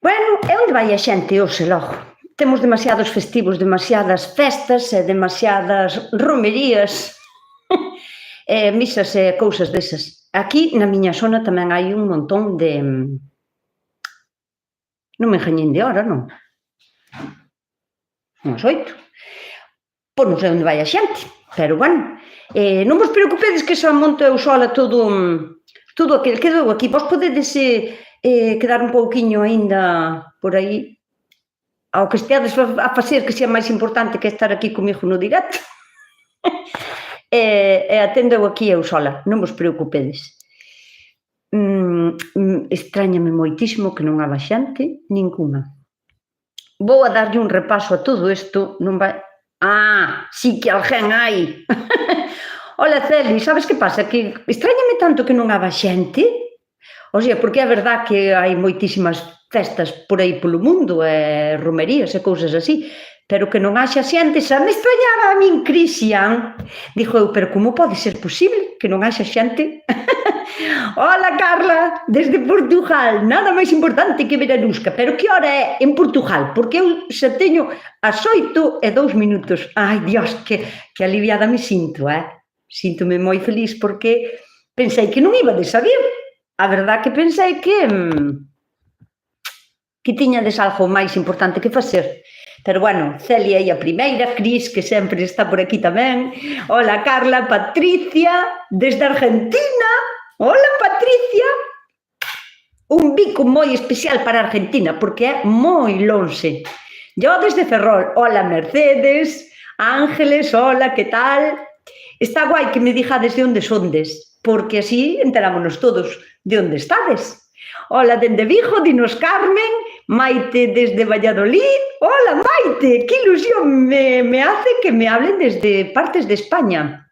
Bueno, e onde vai a xente hoxe logo? Temos demasiados festivos, demasiadas festas e demasiadas romerías, misas e cousas desas. Aquí, na miña zona, tamén hai un montón de... Non me engañen de hora, non? Unhas 8. Pois non sei onde vai a xente, pero, bueno, non vos preocupedes que xa monto eu sola todo aquel quedou aquí. Vos podedes quedar un pouquiño aínda por aí ao que esteades a facer, que sea máis importante que estar aquí comigo no directo. E atendo aquí eu sola, non vos preocupedes. Extrañame moitísimo que non haxa xente ninguna. Vou a darlle un repaso a todo isto, non vai... Sí que alguén hai. Ola, Celi, sabes que pasa? Que extrañame tanto que non haxa xente. O sea, porque é verdad que hai moitísimas festas por aí polo mundo, e romerías e cousas así, pero que non haxa xente, xa me extrañaba a min, Cristian. Dixo eu, pero como pode ser posible que non haxa xente? Ola, Carla, desde Portugal, nada máis importante que ver a Nusca, pero que hora é en Portugal? Porque eu xa teño as 8:02. Ai, Dios, que aliviada me sinto, Síntome moi feliz porque pensei que non iba de saber. A verdad que pensei que tiñades algo máis importante que facer. Pero, bueno, Celia é a primeira, Cris, que sempre está por aquí tamén. Hola, Carla, Patricia, desde Argentina. Hola, Patricia. Un bico moi especial para Argentina, porque é moi lonxe. Yo desde Ferrol. Hola, Mercedes, Ángeles, hola, que tal? Está guai que me dixades de onde sondes, porque así enterámonos todos de onde estades. Hola, dende Vigo, dinos Carmen, Maite desde Valladolid. Hola, Maite, que ilusión me hace que me hablen desde partes de España.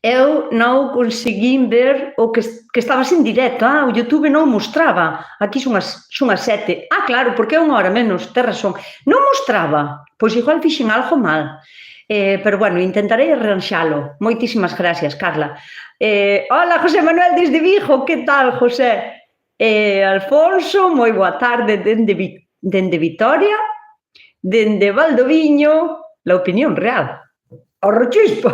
Eu non conseguín ver o que estabas en directo. O YouTube non mostraba. Aquí son as 7. Claro, porque é unha hora menos, tes razón. Non mostraba. Pois igual fixen algo mal. Pero, bueno, intentarei arranxalo. Moitísimas gracias, Carla. Hola, José Manuel desde Vigo. Que tal, José? Alfonso, moi boa tarde dende Vitoria, dende Valdoviño, La Opinión Real, o Rochispo.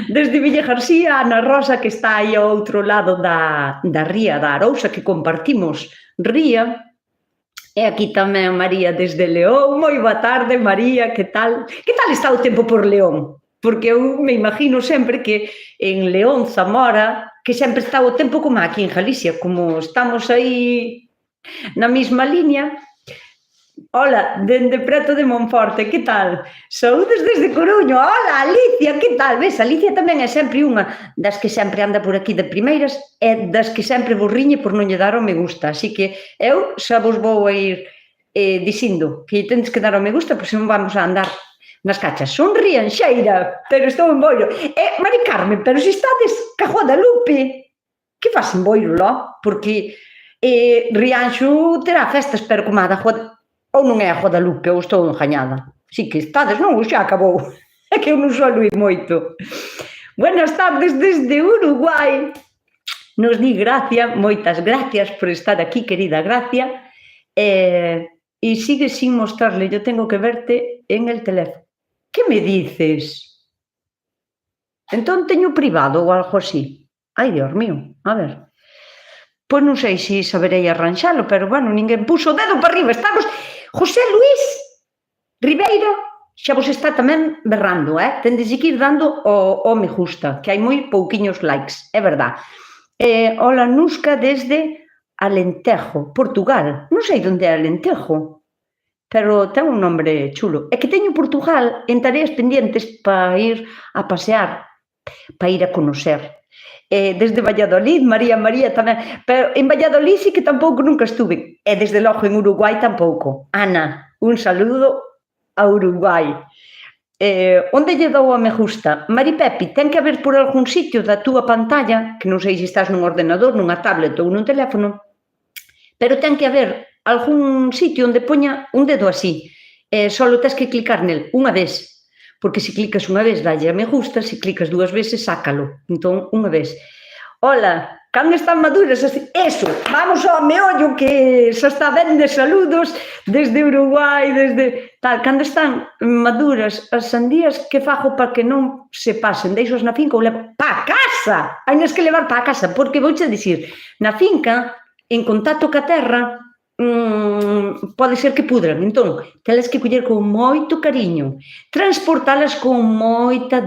Desde Villa García, Ana Rosa, que está aí ao outro lado da ría da Arousa, que compartimos ría. E aquí tamén María desde León. Moi boa tarde, María, que tal? Que tal está o tempo por León? Porque eu me imagino sempre que en León, Zamora, que sempre está o tempo como aquí en Galicia, como estamos aí na mesma liña. Hola, dende preto de Monforte, que tal? Saúdes desde Coruño. Hola, Alicia, que tal? Ves, Alicia tamén é sempre unha das que sempre anda por aquí de primeiras e das que sempre vos riñe por non lle dar o me gusta. Así que eu xa vos vou a ir dicindo que tendes que dar o me gusta, pois non vamos a andar nas cachas. Sonrían, Xeira, pero estou en Boiro. Mari Carmen, pero se estades ca Guadalupe, que faz en Boiro, lo? Porque Rianxo terá festas, pero como a da Guadalupe, ou non é a Guadalupe, ou estou engañada. Si que estades, non? Xa acabou. É que eu non solo ir moito. Buenas tardes desde Uruguai. Nos di Gracia, moitas gracias por estar aquí, querida Gracia. E sigue sin mostrarle, yo tengo que verte en el teléfono. Que me dices? Entón teño privado ou algo así? Ai, Dios mío, a ver. Pois non sei se saberei arranxalo, pero, bueno, ninguén puso o dedo para arriba. Estamos... José Luis Ribeiro xa vos está tamén berrando, tendes que ir dando o me gusta, que hai moi pouquiños likes, é verdad. Hola, Nusca desde Alentejo, Portugal. Non sei onde é Alentejo, pero ten un nombre chulo. É que teño Portugal en tareas pendientes para ir a pasear, para ir a conocer. Desde Valladolid, María tamén, pero en Valladolid sí que tampouco nunca estuve, e desde logo en Uruguai tampouco. Ana, un saludo a Uruguai. Onde lle dou a me gusta? Mari Pepi, ten que haber por algún sitio da túa pantalla, que non sei se estás nun ordenador, nunha tablet ou nun teléfono, pero ten que haber algún sitio onde poña un dedo así, só tes que clicar nel unha vez. Porque se clicas unha vez, dalle a me gusta, se clicas 2 veces, sácalo. Entón, unha vez. Hola, cando están maduras, así, eso, vamos ao meollo que xa está ben de saludos desde Uruguai, desde tal, cando están maduras as sandías, que fago para que non se pasen, deixos na finca ou levo pa casa, hai que levar pa casa, porque vouche dicir, na finca, en contacto ca terra, pode ser que pudran, entón, telas que coller con moito cariño, transportalas con moita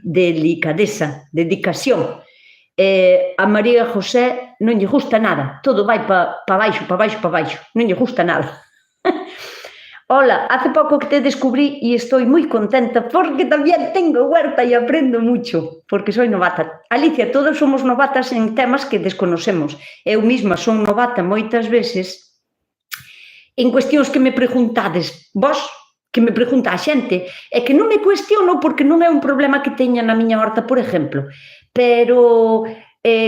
delicadeza, dedicación. A María José non lle gusta nada, todo vai pa baixo, pa baixo, pa baixo, non lle gusta nada. Hola, hace pouco que te descubrí e estoy moi contenta porque tamén tengo huerta e aprendo mucho, porque soy novata. Alicia, todos somos novatas en temas que desconocemos. Eu mesma son novata moitas veces en cuestións que me preguntades vos, que me pregunta a xente, e que non me cuestiono porque non é un problema que teña na miña horta, por exemplo, pero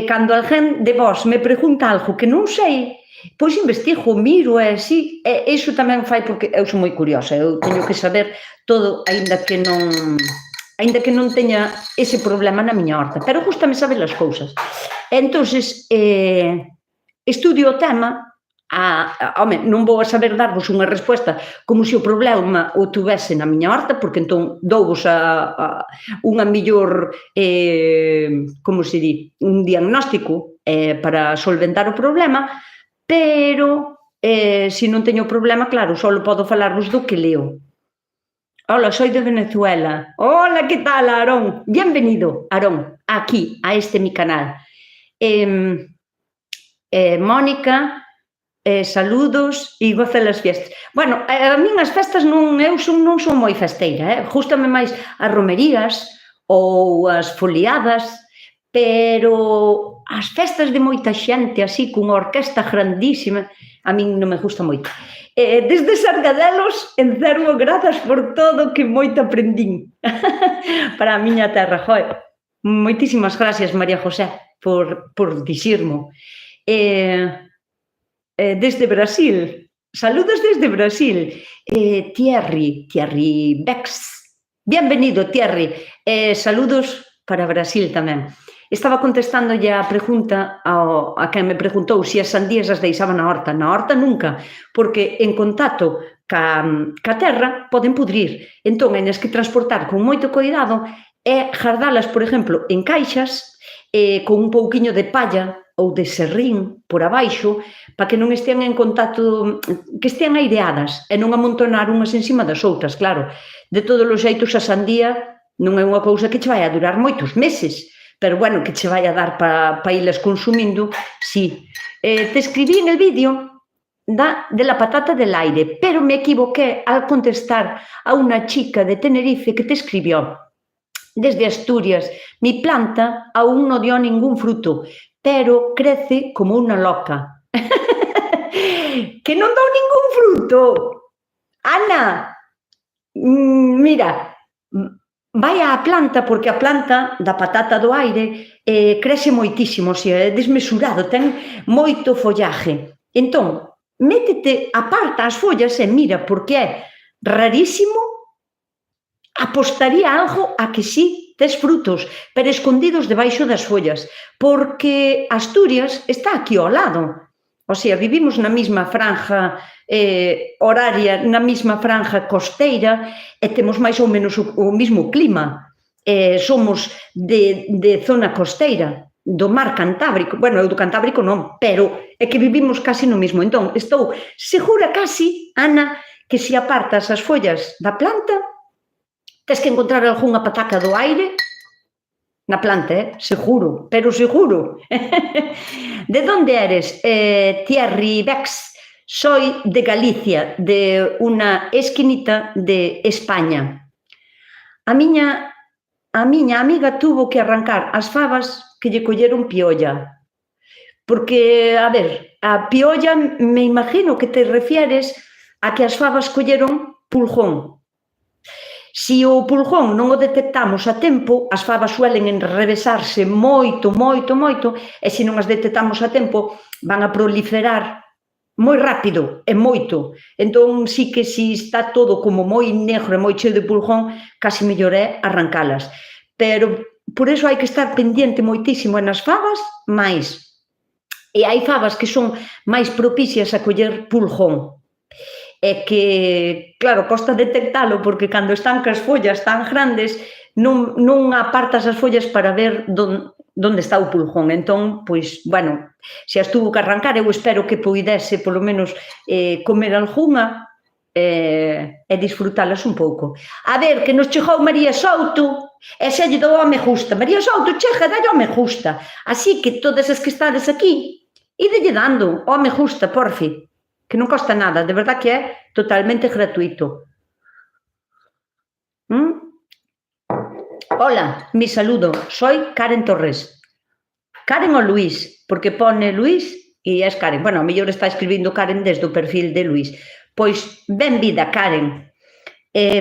cando alguén de vos me pregunta algo que non sei, pois investigo, miro e así, e iso tamén fai porque eu sou moi curiosa, eu teño que saber todo, aínda que non teña ese problema na miña horta, pero gústame saber as cousas. Entonces, estudio o tema, home, non vou a saber darvos unha resposta como se o problema o tuvese na miña horta, porque entón douvos unha millor, como se di, un diagnóstico para solventar o problema, pero se non teño problema, claro, só podo falarvos do que leo. Hola, soy de Venezuela. Hola, ¿qué tal, Aarón? Bienvenido, Aarón, aquí, a este mi canal. Mónica, saludos e goza las fiestas. Bueno, a min as festas non son moi festeira, gústame máis as romerías ou as foliadas, pero as festas de moita xente, así, cunha orquesta grandísima, a min non me gusta moito. Desde Sargadelos, en Cervo, grazas por todo, que moito aprendín para a miña terra. Joder, moitísimas gracias, María José, por dicirmo. Desde Brasil, saludos desde Brasil. Thierry Bex, bienvenido, Thierry. Saludos para Brasil tamén. Estaba contestándolle a pregunta a quen me preguntou se as sandías as deixaba na horta. Na horta nunca, porque en contacto ca terra poden pudrir. Entón, hai que transportar con moito cuidado e jardalas, por exemplo, en caixas con un pouquiño de palla ou de serrín por abaixo para que non estean en contacto, que estean aireadas e non amontonar unhas encima das outras, claro. De todos os xeitos, a sandía non é unha cousa que che vai a durar moitos meses, pero bueno, que che vai a dar para ilas consumindo, sí. Te escribí en el vídeo de la patata del aire, pero me equivoqué al contestar a una chica de Tenerife que te escribió desde Asturias: mi planta aún no dio ningún fruto, pero crece como una loca. Que non dou ningún fruto. Ana, mira, vai á planta, porque a planta da patata do aire crece moitísimo, é desmesurado, ten moito follaje. Entón, métete, aparta as follas e mira, porque é rarísimo, apostaría algo a que sí tes frutos, pero escondidos debaixo das follas, porque Asturias está aquí ao lado. O sea, vivimos na mesma franja horaria, na mesma franja costeira e temos máis ou menos o mesmo clima. Somos de zona costeira, do mar Cantábrico. Bueno, eu do Cantábrico non, pero é que vivimos casi no mesmo. Entón, estou segura casi, Ana, que se apartas as follas da planta, tes que encontrar algunha pataca do aire na planta, seguro, pero seguro. ¿De dónde eres? Thierry Bex. Soy de Galicia, de una esquinita de España. A miña amiga tuvo que arrancar as fabas que lle colleron piolla. Porque, a ver, a piolla me imagino que te refieres a que as fabas colleron pulgón. Se o pulgón non o detectamos a tempo, as fabas suelen enrevesarse moito, e se non as detectamos a tempo, van a proliferar moi rápido e moito. Entón, sí que se está todo como moi negro e moi cheo de pulgón, casi mellor é arrancalas. Pero por iso hai que estar pendiente moitísimo nas fabas, máis. E hai fabas que son máis propicias a coller pulgón. É que, claro, costa detectalo porque cando están cas follas tan grandes non apartas as follas para ver onde está o pulgón. Entón, pois, bueno, se as tuvo que arrancar, eu espero que poidese, polo menos, comer algunha e disfrutalas un pouco. A ver, que nos chegou María Souto, e xa lle dou ao me gusta. María Souto, chega, dalle ao me gusta. Así que todas as que estades aquí, idelle dando ao me gusta, porfi, que non costa nada, de verdad que é totalmente gratuito. Hola, mi saludo, soy Karen Torres. Karen ou Luís, porque pone Luís e es Karen. Bueno, a mellor está escribindo Karen desde o perfil de Luís. Pois, benvida, Karen.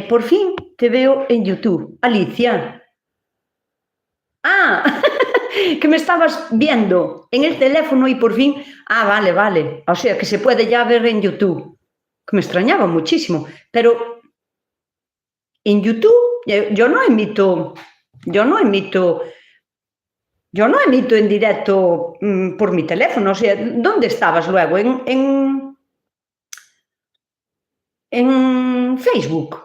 Por fin te veo en YouTube. Alicia. Ah, que me estabas viendo en el teléfono y por fin... Ah, vale, vale. O sea, que se puede ya ver en YouTube. Que me extrañaba muchísimo. Pero en YouTube yo no emito en directo por mi teléfono. O sea, ¿dónde estabas luego? En Facebook.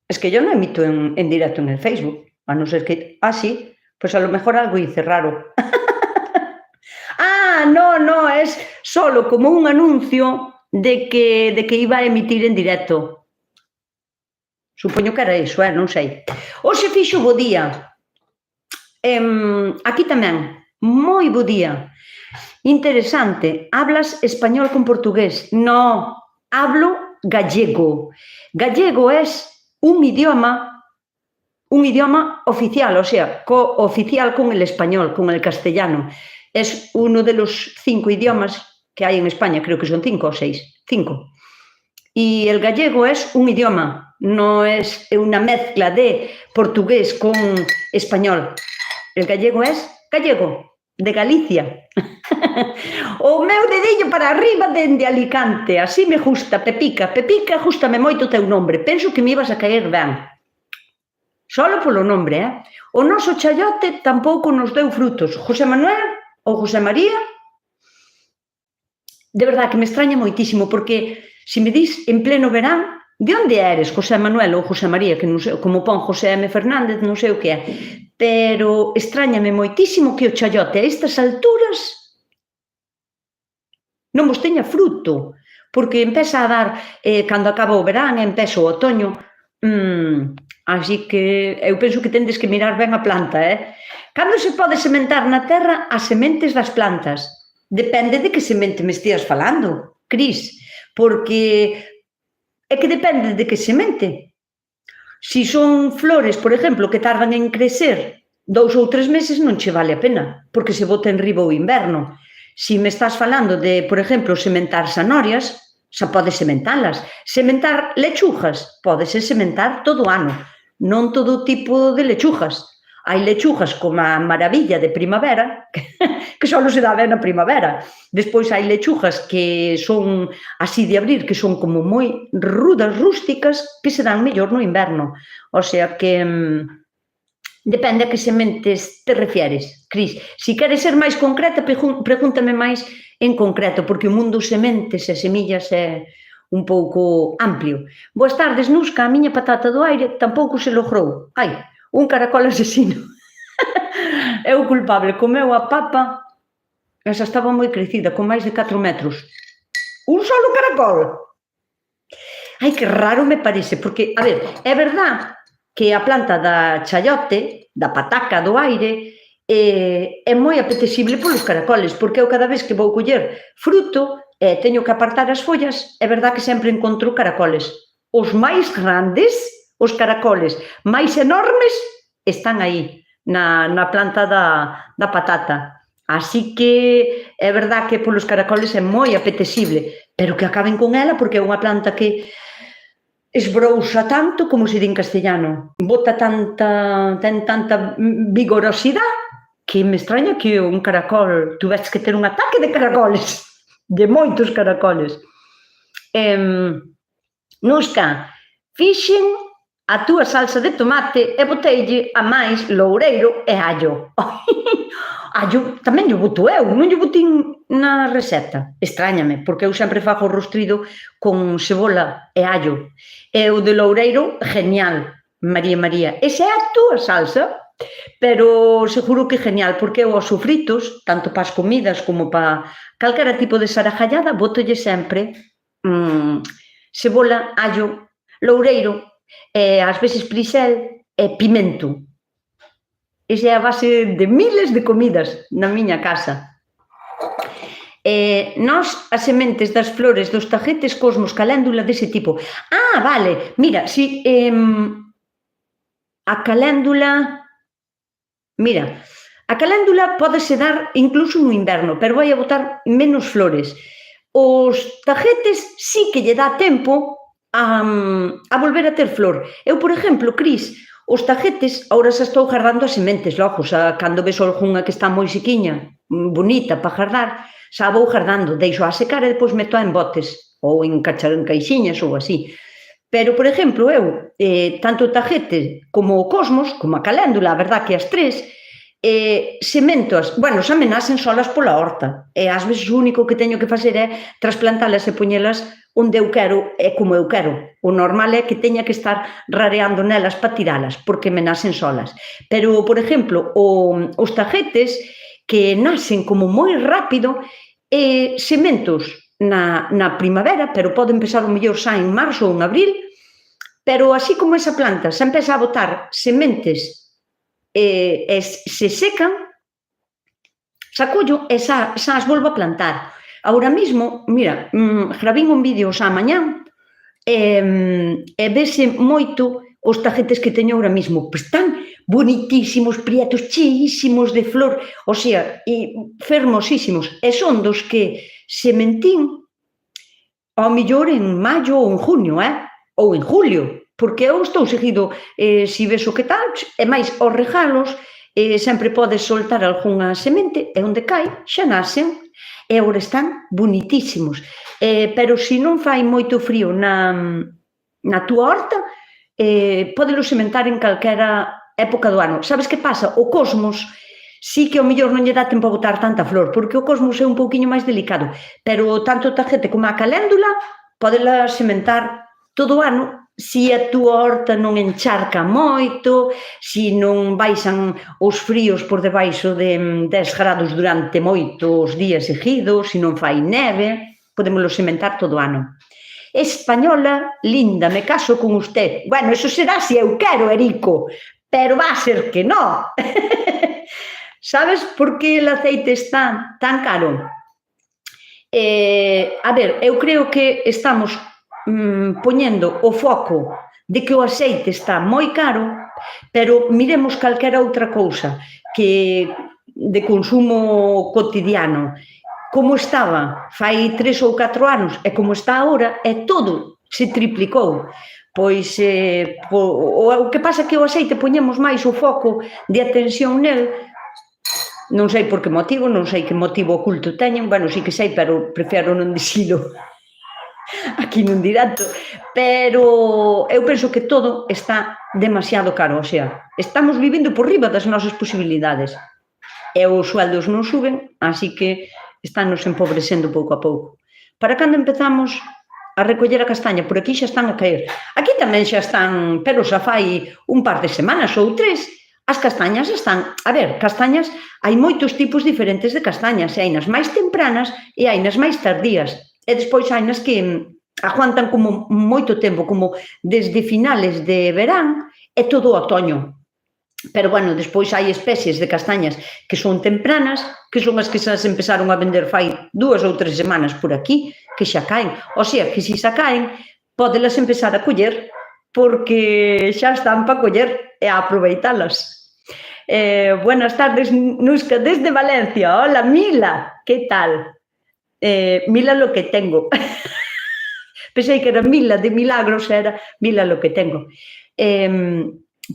Es que yo no emito en directo en el Facebook. A no ser que... Ah, sí. Pues a lo mejor algo hice raro. Ah, no, es solo como un anuncio de que iba a emitir en directo. Supoño que era iso, non sei. Hoxe fixo bo día. Aquí tamén, moi bo día. Interesante. Hablas español con portugués? No, hablo gallego. Gallego es un idioma oficial, o sea, oficial con el español, con el castellano. Es uno de los 5 idiomas que hay en España, creo que son 5 o 6, 5. Y el gallego es un idioma, no es una mezcla de portugués con español. El gallego es gallego, de Galicia. O meu dedillo para arriba dende Alicante, así me gusta, Pepica. Pepica, gústame moito o teu nombre, penso que me ibas a caer ben. Solo polo nombre, O noso chaiote tampouco nos deu frutos. José Manuel ou José María, de verdad que me extraña moitísimo, porque se me dis en pleno verán, de onde eres, José Manuel ou José María, que non sei, como pon José M. Fernández, non sei o que é, pero extrañame moitísimo que o chaiote a estas alturas non vos teña fruto, porque empeza a dar, cando acaba o verán, empeza o otoño, así que eu penso que tendes que mirar ben a planta, Cando se pode sementar na terra as sementes das plantas? Depende de que semente me estías falando, Cris, porque é que depende de que semente. Si son flores, por exemplo, que tardan en crecer 2 ou 3 meses, non che vale a pena, porque se bota en riba o inverno. Si me estás falando de, por exemplo, sementar zanorias, xa podes sementalas. Sementar lechugas, podese sementar todo o ano, non todo tipo de lechugas. Hai lechugas como a maravilla de primavera, que só se dá ben na primavera. Despois hai lechugas que son así de abrir, que son como moi rudas, rústicas, que se dan mellor no inverno. O sea que depende a que sementes te refieres, Cris. Si queres ser máis concreta, pregúntame máis en concreto, porque o mundo sementes e semillas é un pouco amplio. Boas tardes, Nusca, a miña patata do aire tampouco se logrou. Ai, un caracol asesino. É o culpable, comeu a papa, esa estaba moi crecida, con máis de 4 metros. Un solo caracol. Ai, que raro me parece, porque, a ver, é verdad que a planta da chaiote, da pataca do aire, é moi apetecible polos caracoles, porque eu cada vez que vou coller fruto e teño que apartar as follas, é verdad que sempre encontro caracoles. Os máis grandes, os caracoles máis enormes, están aí, na planta da patata. Así que é verdad que polos caracoles é moi apetecible, pero que acaben con ela porque é unha planta que esbrouxa tanto, como se di en castellano, ten tanta vigorosidade que me extraña que un caracol tuveches que ter un ataque de caracoles, de moitos caracoles. Nusca, fixen a túa salsa de tomate e boteille a máis loureiro e allo. Allo tamén lle boto eu, non lle botín na receta. Estráñame, porque eu sempre fago rostrido con cebola e allo. E o de loureiro, genial, María. Esa é a túa salsa, pero seguro que genial, porque eu aos sofritos, tanto para as comidas como para calquera tipo de sarajallada, botolle sempre cebola, allo, loureiro, ás veces prixel e pimento. Esa é a base de miles de comidas na miña casa. Nós, as sementes das flores dos tagetes, cosmos caléndula dese tipo. Vale, mira, si a caléndula... Mira, a caléndula pódese dar incluso no inverno, pero vai a botar menos flores. Os tagetes sí que lle dá tempo a volver a ter flor. Eu, por exemplo, Cris, os tagetes, agora xa estou gardando as sementes, logo, xa cando ves algunha que está moi sequiña, bonita para gardar, xa vou gardando, deixo a secar e depois meto en botes, ou en caixiñas ou así. Pero, por exemplo, eu, tanto o tagete como o cosmos, como a caléndula, a verdad que as tres, sementoas, bueno, xa me nacen solas pola horta, e ás veces o único que teño que facer é trasplantalas e poñelas onde eu quero e como eu quero. O normal é que teña que estar rareando nelas para tiralas, porque me nacen solas. Pero, por exemplo, os tagetes que nacen como moi rápido, sementos na primavera, pero pode empezar o mellor xa en marzo ou en abril, pero así como esa planta xa empeza a botar sementes e se secan, xa collo e xa as volvo a plantar. Ahora mismo, mira, grabín un vídeo xa mañán e vese moito os tagetes que teño ahora mismo. Pois están bonitísimos, prietos, cheísimos de flor, o sea, fermosísimos. E son dos que sementín ao mellor en maio ou en junio, ou en julio, porque eu estou seguido, si ves o que tal, e máis os regalos, sempre podes soltar algunha semente, e onde cai, xa nacen, e agora están bonitísimos. Pero se non fai moito frío na túa horta, podelo sementar en calquera época do ano. Sabes que pasa? O cosmos, sí que ao mellor non lle dá tempo a botar tanta flor, porque o cosmos é un pouquiño máis delicado, pero tanto o tagete como a caléndula podela sementar todo o ano, se a túa horta non encharca moito, se non baixan os fríos por debaixo de 10 grados durante moitos días seguidos, se non fai neve, podémoslo sementar todo o ano. Española, linda, me caso con usted. Bueno, eso será se eu quero, Erico, pero va a ser que non. Sabes por que o aceite está tan caro? A ver, eu creo que estamos poñendo o foco de que o aceite está moi caro, pero miremos calquera outra cousa que de consumo cotidiano, como estaba fai 3 ou 4 anos e como está agora, e todo se triplicou. Pois o que pasa é que o aceite poñemos máis o foco de atención nel, non sei por que motivo, non sei que motivo oculto teñen, bueno, sí que sei, pero prefiro non dicilo aquí nun directo, pero eu penso que todo está demasiado caro, o sea, estamos vivindo por riba das nosas posibilidades e os sueldos non suben, así que estánnos empobrecendo pouco a pouco. Para cando empezamos a recoller a castaña? Por aquí xa están a caer. Aquí tamén xa están, pero xa fai un par de semanas ou 3, as castañas están... A ver, castañas, hai moitos tipos diferentes de castañas, e hai nas máis tempranas e hai nas máis tardías. E despois hai nas que aguantan como moito tempo, como desde finales de verán e todo o otoño. Pero, bueno, despois hai especies de castañas que son tempranas, que son as que xa se empezaron a vender fai 2 ou 3 semanas por aquí, que xa caen. O sea, que se xa caen, pódelas empezar a coller, porque xa están para coller e a aproveitalas. Buenas tardes, Nusca, desde Valencia. Hola, Mila, que tal? Mila lo que tengo. Pensei que era Mila de milagros, era Mila lo que tengo.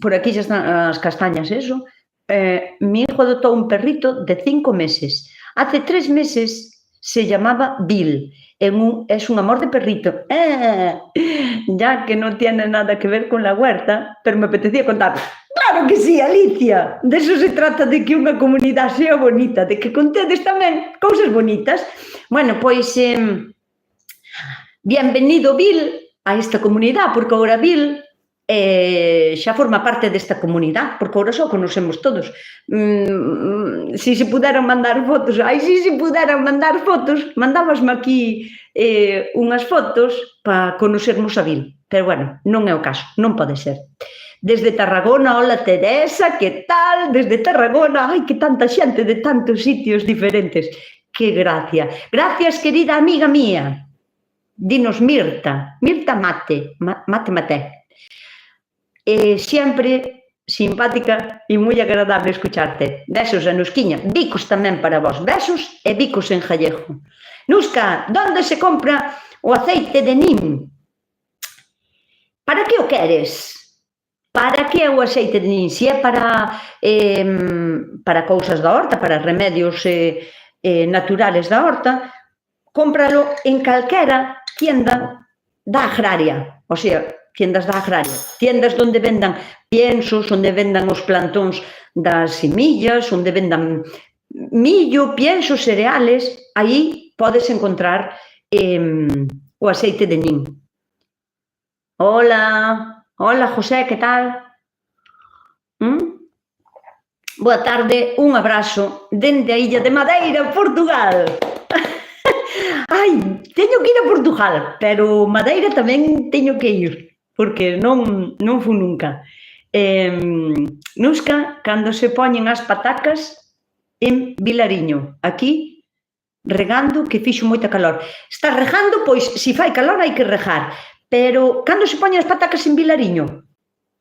Por aquí xa están as castañas, eso. Mi hijo adoptó un perrito de 5 meses. Hace 3 meses se llamaba Bill es un amor de perrito. Ya que no tiene nada que ver con la huerta, pero me apetecía contar. Claro que sí, Alicia. De eso se trata, de que unha comunidade sea bonita, de que contedes tamén cousas bonitas. Bueno, pois, bienvenido, Bill, a esta comunidade, porque agora Bill xa forma parte desta comunidade, porque agora só conocemos todos. Si se puderan mandar fotos, mandabasme aquí unhas fotos para conocermos a Bill, pero bueno, non é o caso, non pode ser. Desde Tarragona, hola Teresa, que tal? Desde Tarragona, ai, que tanta xente de tantos sitios diferentes, que gracia. Gracias, querida amiga mía. Dinos Mirta Mate. Sempre simpática e moi agradable escucharte. Besos, Anusquiña. Bicos tamén para vos. Besos e bicos en gallego. Nusca, onde se compra o aceite de nin? Para que o queres? Para que é o aceite de nin? Se é para cousas da horta, para remedios naturales da horta, cómpralo en calquera tienda da agraria, o sea, tiendas da agraria, tiendas onde vendan piensos, onde vendan os plantóns das semillas, onde vendan millo, piensos, cereales, aí podes encontrar o aceite de nin. Hola, José, que tal? Boa tarde, un abrazo dende a Illa de Madeira, Portugal. Ai, teño que ir a Portugal, pero Madeira tamén teño que ir, porque non fui nunca. Nusca, cando se poñen as patacas en Vilariño, aquí, regando, que fixo moita calor. Está regando, pois, se fai calor hai que regar, pero cando se poñen as patacas en Vilariño?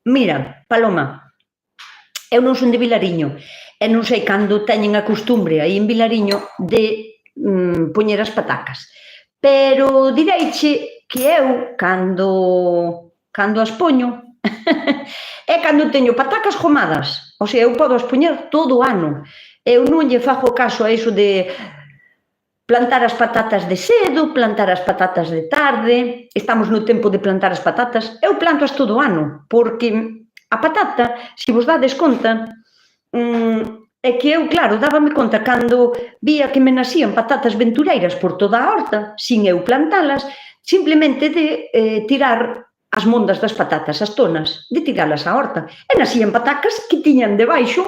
Mira, Paloma, eu non son de Vilariño, e non sei cando teñen a costumbre aí en Vilariño de poñer as patacas, pero direiche que eu, cando as poño, é cando teño patacas gomadas, o sea, eu podo as poñer todo o ano. Eu non lle fago caso a iso de plantar as patatas de cedo, plantar as patatas de tarde. Estamos no tempo de plantar as patatas. Eu planto as todo o ano, porque a patata, se vos dades conta, é que eu, claro, dábame conta cando vía que me nacían patatas ventureiras por toda a horta, sin eu plantalas, simplemente de tirar as mondas das patatas, as tonas, de tiralas á horta. E nacían patacas que tiñan debaixo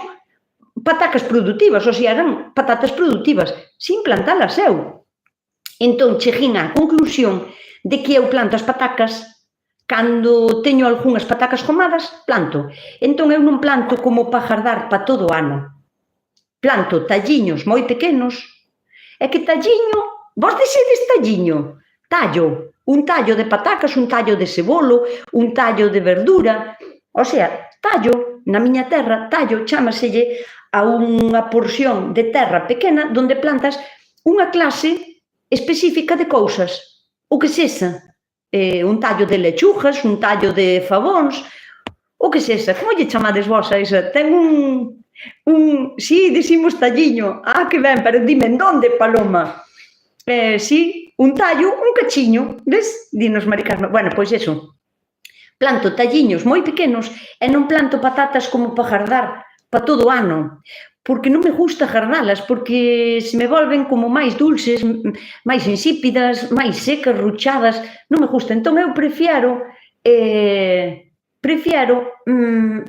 patacas productivas, ou sea, eran patatas productivas, sin plantalas eu. Entón, cheguín á conclusión de que eu planto as patacas cando teño algunhas patacas gomadas, planto. Entón, eu non planto como para gardar para todo o ano. Planto talliños moi pequenos, e que talliño, vos dixedes talliño, tallo, un tallo de patacas, un tallo de cebolo, un tallo de verdura, o sea, tallo, na miña terra, tallo, chámaselle a unha porción de terra pequena onde plantas unha clase específica de cousas, o que sexa, un tallo de lechugas, un tallo de favóns, o que sexa, como lle chamades vos a esa? Ten si, dicimos talliño. Ah, que ben, pero dime, en donde, Paloma? Si, un tallo, un cachiño, ves? Dinos, Mari Carmen. Bueno, pois eso. Planto talliños moi pequenos e non planto patatas como para gardar para todo o ano, porque non me gusta gardalas, porque se me volven como máis dulces, máis insípidas, máis secas, ruchadas, non me gusta. Entón eu prefiero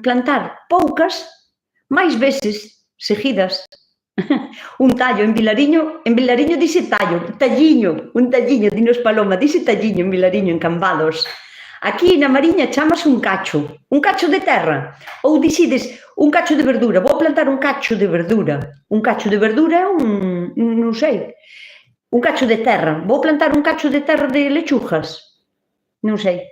plantar poucas, máis veces seguidas. Un tallo en Vilariño dice tallo, talliño, un talliño, dinos Paloma, dice talliño en Vilariño, en Cambados. Aquí na Mariña chamas un cacho de terra, ou dicides un cacho de verdura, vou plantar un cacho de verdura. Un cacho de verdura é non sei, un cacho de terra, vou plantar un cacho de terra de lechugas, non sei.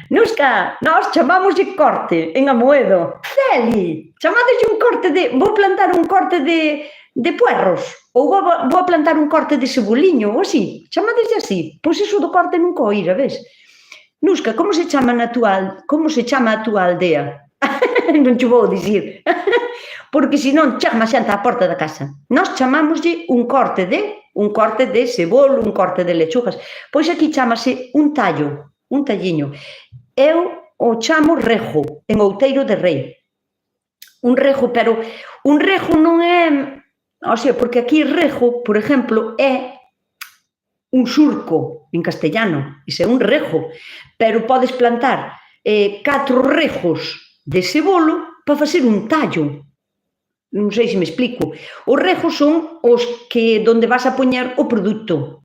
Nusca, nós chamámoslle corte en Amoedo. Celi, chamadeslle un corte de... Vou plantar un corte de puerros, ou vou plantar un corte de ceboliño, ou así. Chamadeslle así. Pois iso do corte nunca oíra, ves? Nusca, como se chama a túa aldea? Non te vou dicir. Porque senón chama xente á porta da casa. Nós chamámoslle un corte de un corte de cebolo, un corte de lechugas. Pois aquí chamase un tallo, un talliño. Eu o chamo rejo, en Outeiro de Rei. Un rejo, pero un rejo non é... O sea, porque aquí rejo, por exemplo, é un surco en castellano, iso é un rejo, pero podes plantar 4 rejos de cebolo para facer un tallo. Non sei se me explico. Os rejos son os que donde vas a poñer o produto,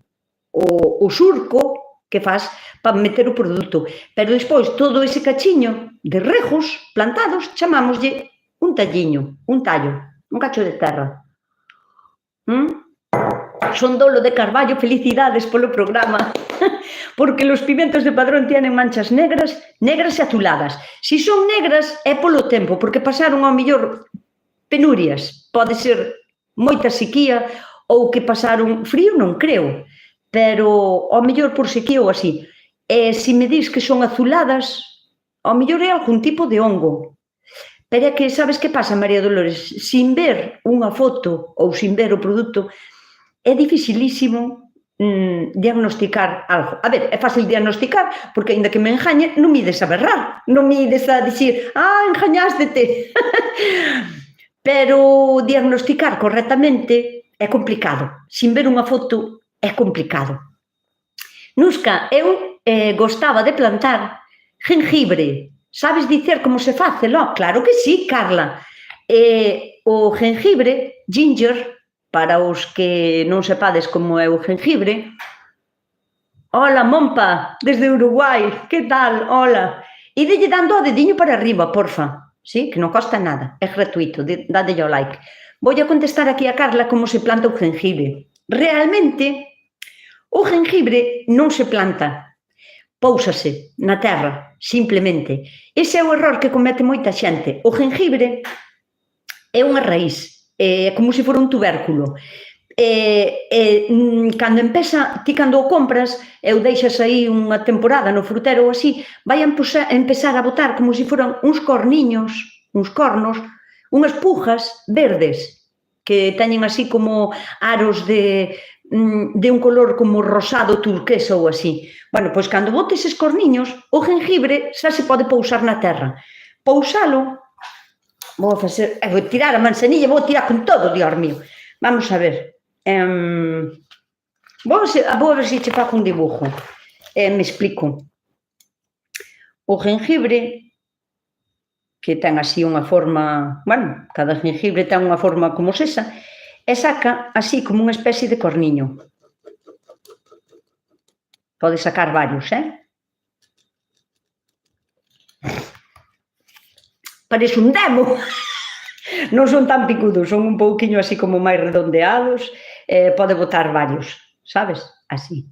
o surco que faz para meter o produto. Pero despois todo ese cachiño de rejos plantados chamámoslle un talliño, un tallo, un cacho de terra. Son Dolo de Carballo, felicidades polo programa, porque los pimientos de Padrón tienen manchas negras e azuladas. Si son negras é polo tempo, porque pasaron ao millor penurias, pode ser moita sequía ou que pasaron frío, non creo, pero ao mellor por sequía ou así. E se me dis que son azuladas, ao mellor é algún tipo de hongo. Pero é que, sabes que pasa, María Dolores? Sin ver unha foto ou sin ver o produto, é dificilísimo diagnosticar algo. A ver, é fácil diagnosticar, porque aínda que me engañe, non me ides a berrar, non me ides a dicir, engañástete. Pero diagnosticar correctamente é complicado. Sin ver unha foto é complicado. Nusca, eu gostaba de plantar jengibre. Sabes dicer como se face, lo? Claro que sí, Carla. O jengibre, ginger, para os que non sepades como é o jengibre. Hola, Mompa, desde Uruguai, que tal? Hola. E delle dando o dediño para arriba, porfa. Sí, que non costa nada, é gratuito, dadelle ao like. Vou a contestar aquí a Carla como se planta o jengibre. Realmente, o jengibre non se planta, póusase na terra, simplemente. Ese é o error que comete moita xente. O jengibre é unha raíz, é como se fora un tubérculo. Cando empeza, ti cando o compras, eu deixas aí unha temporada no frutero ou así, vai a empezar a botar como se foran uns corniños, uns cornos, unhas pujas verdes, que teñen así como aros de un color como rosado turquesa ou así. Bueno, pois cando botes eses corniños, o jengibre xa se pode pousar na terra. Pousalo, vou tirar a manzanilla, vou tirar con todo, Dios mío. Vamos a ver. Vou a ver se che fago un dibujo. Me explico. O jengibre, que ten así unha forma, bueno, cada jengibre ten unha forma como esa, e saca así como unha especie de corniño. Pode sacar varios, Parece un demo. Non son tan picudos, son un pouquiño así como máis redondeados, pode botar varios, sabes? Así.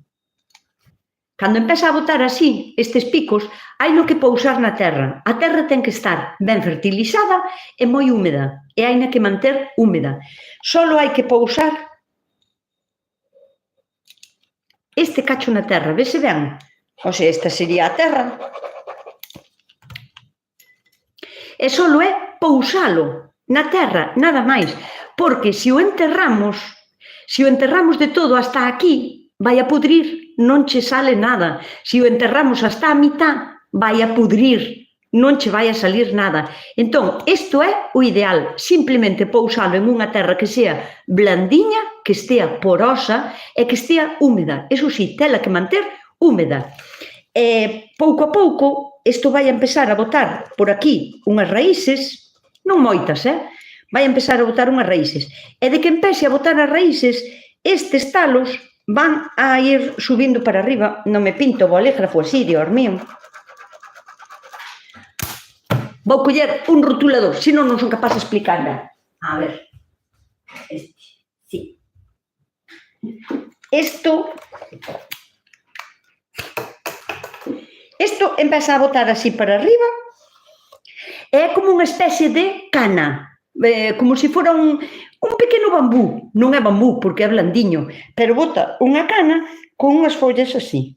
Cando empeza a botar así, estes picos, hai no que pousar na terra. A terra ten que estar ben fertilizada e moi húmeda, e hai na que manter húmeda. Solo hai que pousar este cacho na terra, vese ben? O sea, esta sería a terra. E solo é pousalo na terra, nada máis. Porque se o enterramos de todo hasta aquí, vai a pudrir, non che sale nada. Se o enterramos hasta a mitad, vai a pudrir, non che vai a salir nada. Entón, isto é o ideal, simplemente pousalo en unha terra que sea blandiña, que estea porosa e que estea húmeda. Eso sí, tela que manter húmeda. Pouco a pouco, isto vai a empezar a botar por aquí unhas raíces, non moitas, vai a empezar a botar unhas raíces. E de que empece a botar as raíces, estes talos van a ir subindo para arriba. Non me pinto o bolígrafo así, Dios mío. Vou coller un rotulador, senón non son capaz de explicar nada. A ver. Sí. Isto empeza a botar así para arriba. É como unha especie de cana. Como se fora un pequeno bambú. Non é bambú porque é blandiño, pero bota unha cana con unhas follas así.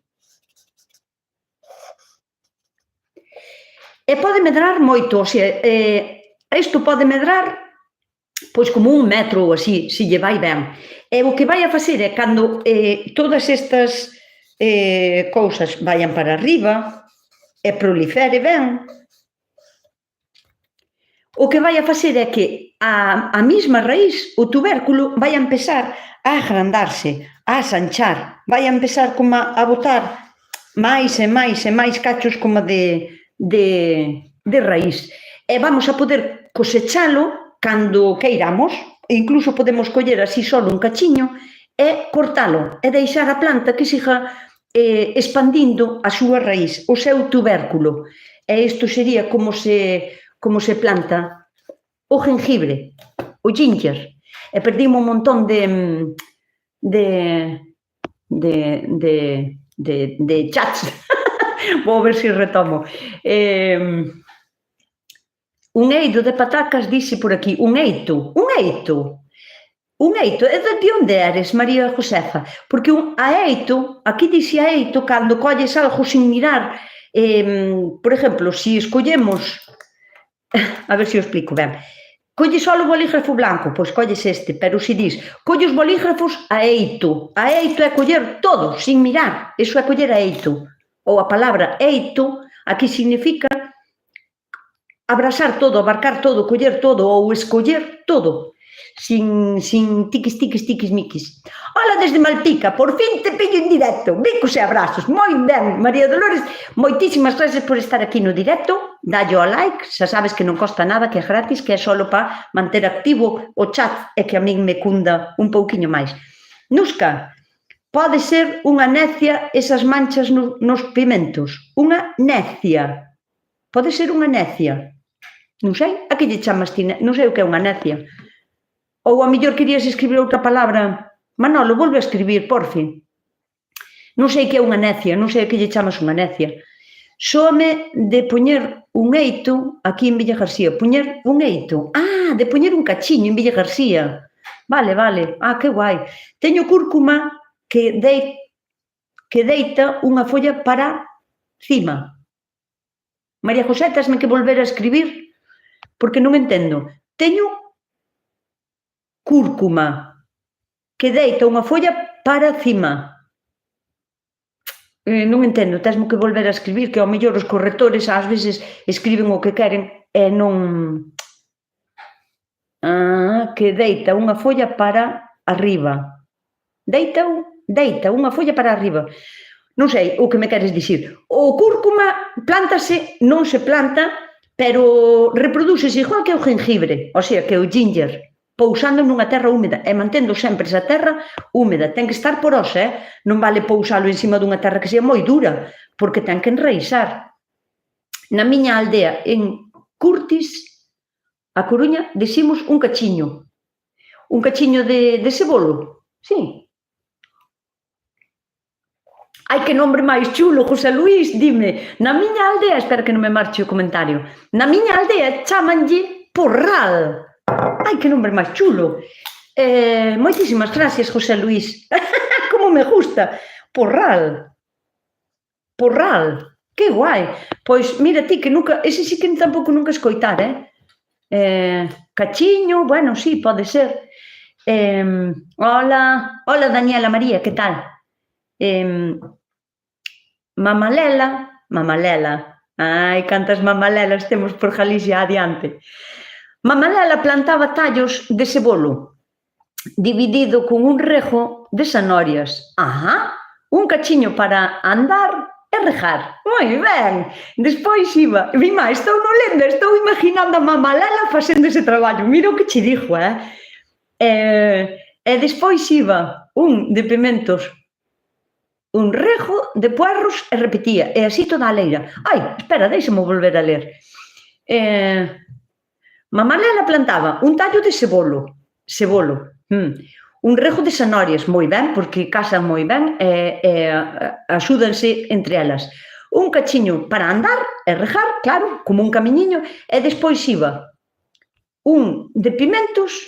E pode medrar moito, o sea, isto pode medrar pois como 1 metro ou así, se lle vai ben. E o que vai a facer é, cando todas estas cousas vayan para arriba e prolifere ben, o que vai a facer é que a mesma raíz, o tubérculo, vai a empezar a agrandarse, a asanchar, vai a empezar como a botar máis e máis e máis cachos como de raíz. E vamos a poder cosechalo cando queiramos, e incluso podemos coller así só un cachiño e cortalo, e deixar a planta que siga expandindo a súa raíz, o seu tubérculo. E isto sería como se planta o jengibre, o ginger. E perdimos un montón de chats. Vou ver se retomo. Un eido de patacas, dixe por aquí, un eito. E de onde eres, María Josefa? Porque a eito, aquí dixe a eito, cando colles algo sin mirar, por exemplo, se escollemos, a ver se o explico ben, colles só o bolígrafo blanco, pois colles este, pero se dis, colle os bolígrafos a eito é coller todo, sin mirar, iso é coller a eito, ou a palabra eito, aquí significa abrasar todo, abarcar todo, coller todo ou escoller todo, sin tiquis, miquis. Ola desde Malpica, por fin te pillo en directo, bicos e abrazos, moi ben, María Dolores, moitísimas gracias por estar aquí no directo, dalle ao like, xa sabes que non costa nada, que é gratis, que é só para manter activo o chat e que a min me cunda un pouquiño máis. Nusca, pode ser unha necia esas manchas nos pimentos, unha necia, pode ser unha necia. Non sei, a que lle chamas ti? Non sei o que é unha necia. Ou a mellor querías escribir outra palabra. Manolo, volve a escribir, por fin. Non sei que é unha necia, non sei a que lle chamas unha necia. Soame de poñer un eito aquí en Villa García. Poñer un eito. De poñer un cachiño en Villa García. Vale. Que guai. Teño cúrcuma que deita unha folla para cima. María José, tasme que volver a escribir porque non entendo. Teño cúrcuma que deita unha folla para cima. Non entendo, tasme que volver a escribir, que ao mellor os correctores ás veces escriben o que queren e non... que deita unha folla para arriba. Deita unha folla para arriba. Non sei o que me queres dicir. O cúrcuma plántase, non se planta, pero reprodúcese igual que o jengibre, o sea, que o ginger, pousando nunha terra húmeda e mantendo sempre esa terra húmeda. Ten que estar porosa, non vale pousalo encima dunha terra que sea moi dura, porque ten que enraizar. Na miña aldea, en Curtis, a Coruña, dicimos un cachiño. Un cachiño de cebolo, sí. Ai, que nombre máis chulo, José Luís, dime. Na miña aldea, espera que non me marche o comentario, na miña aldea chamanlle porral. Ai, que nombre máis chulo. Moitísimas gracias, José Luís. Como me gusta. Porral. Que guai. Pois, mira ti, que nunca, ese sí que tampouco nunca escoitar, cachiño, bueno, sí, pode ser. Hola, Daniela María, que tal? Mamalela. Ai, cantas mamalelas temos por Galicia adiante. Mamalela plantaba tallos de cebolo, dividido con un rejo de zanorias. Un cachiño para andar e regar. Moi ben. Despois iba, mima, estou no lendo, estou imaginando a mamalela facendo ese traballo. Mira o que che dixo, E despois iba un de pimentos, un rejo de puerros e repetía, e así toda a leira. Ai, espera, deixa-me volver a ler. Mamalela plantaba un tallo de cebolo, un rejo de zanorias, moi ben, porque casan moi ben e axúdanse entre elas. Un cachiño para andar e regar, claro, como un camiñiño, e despois iba un de pimentos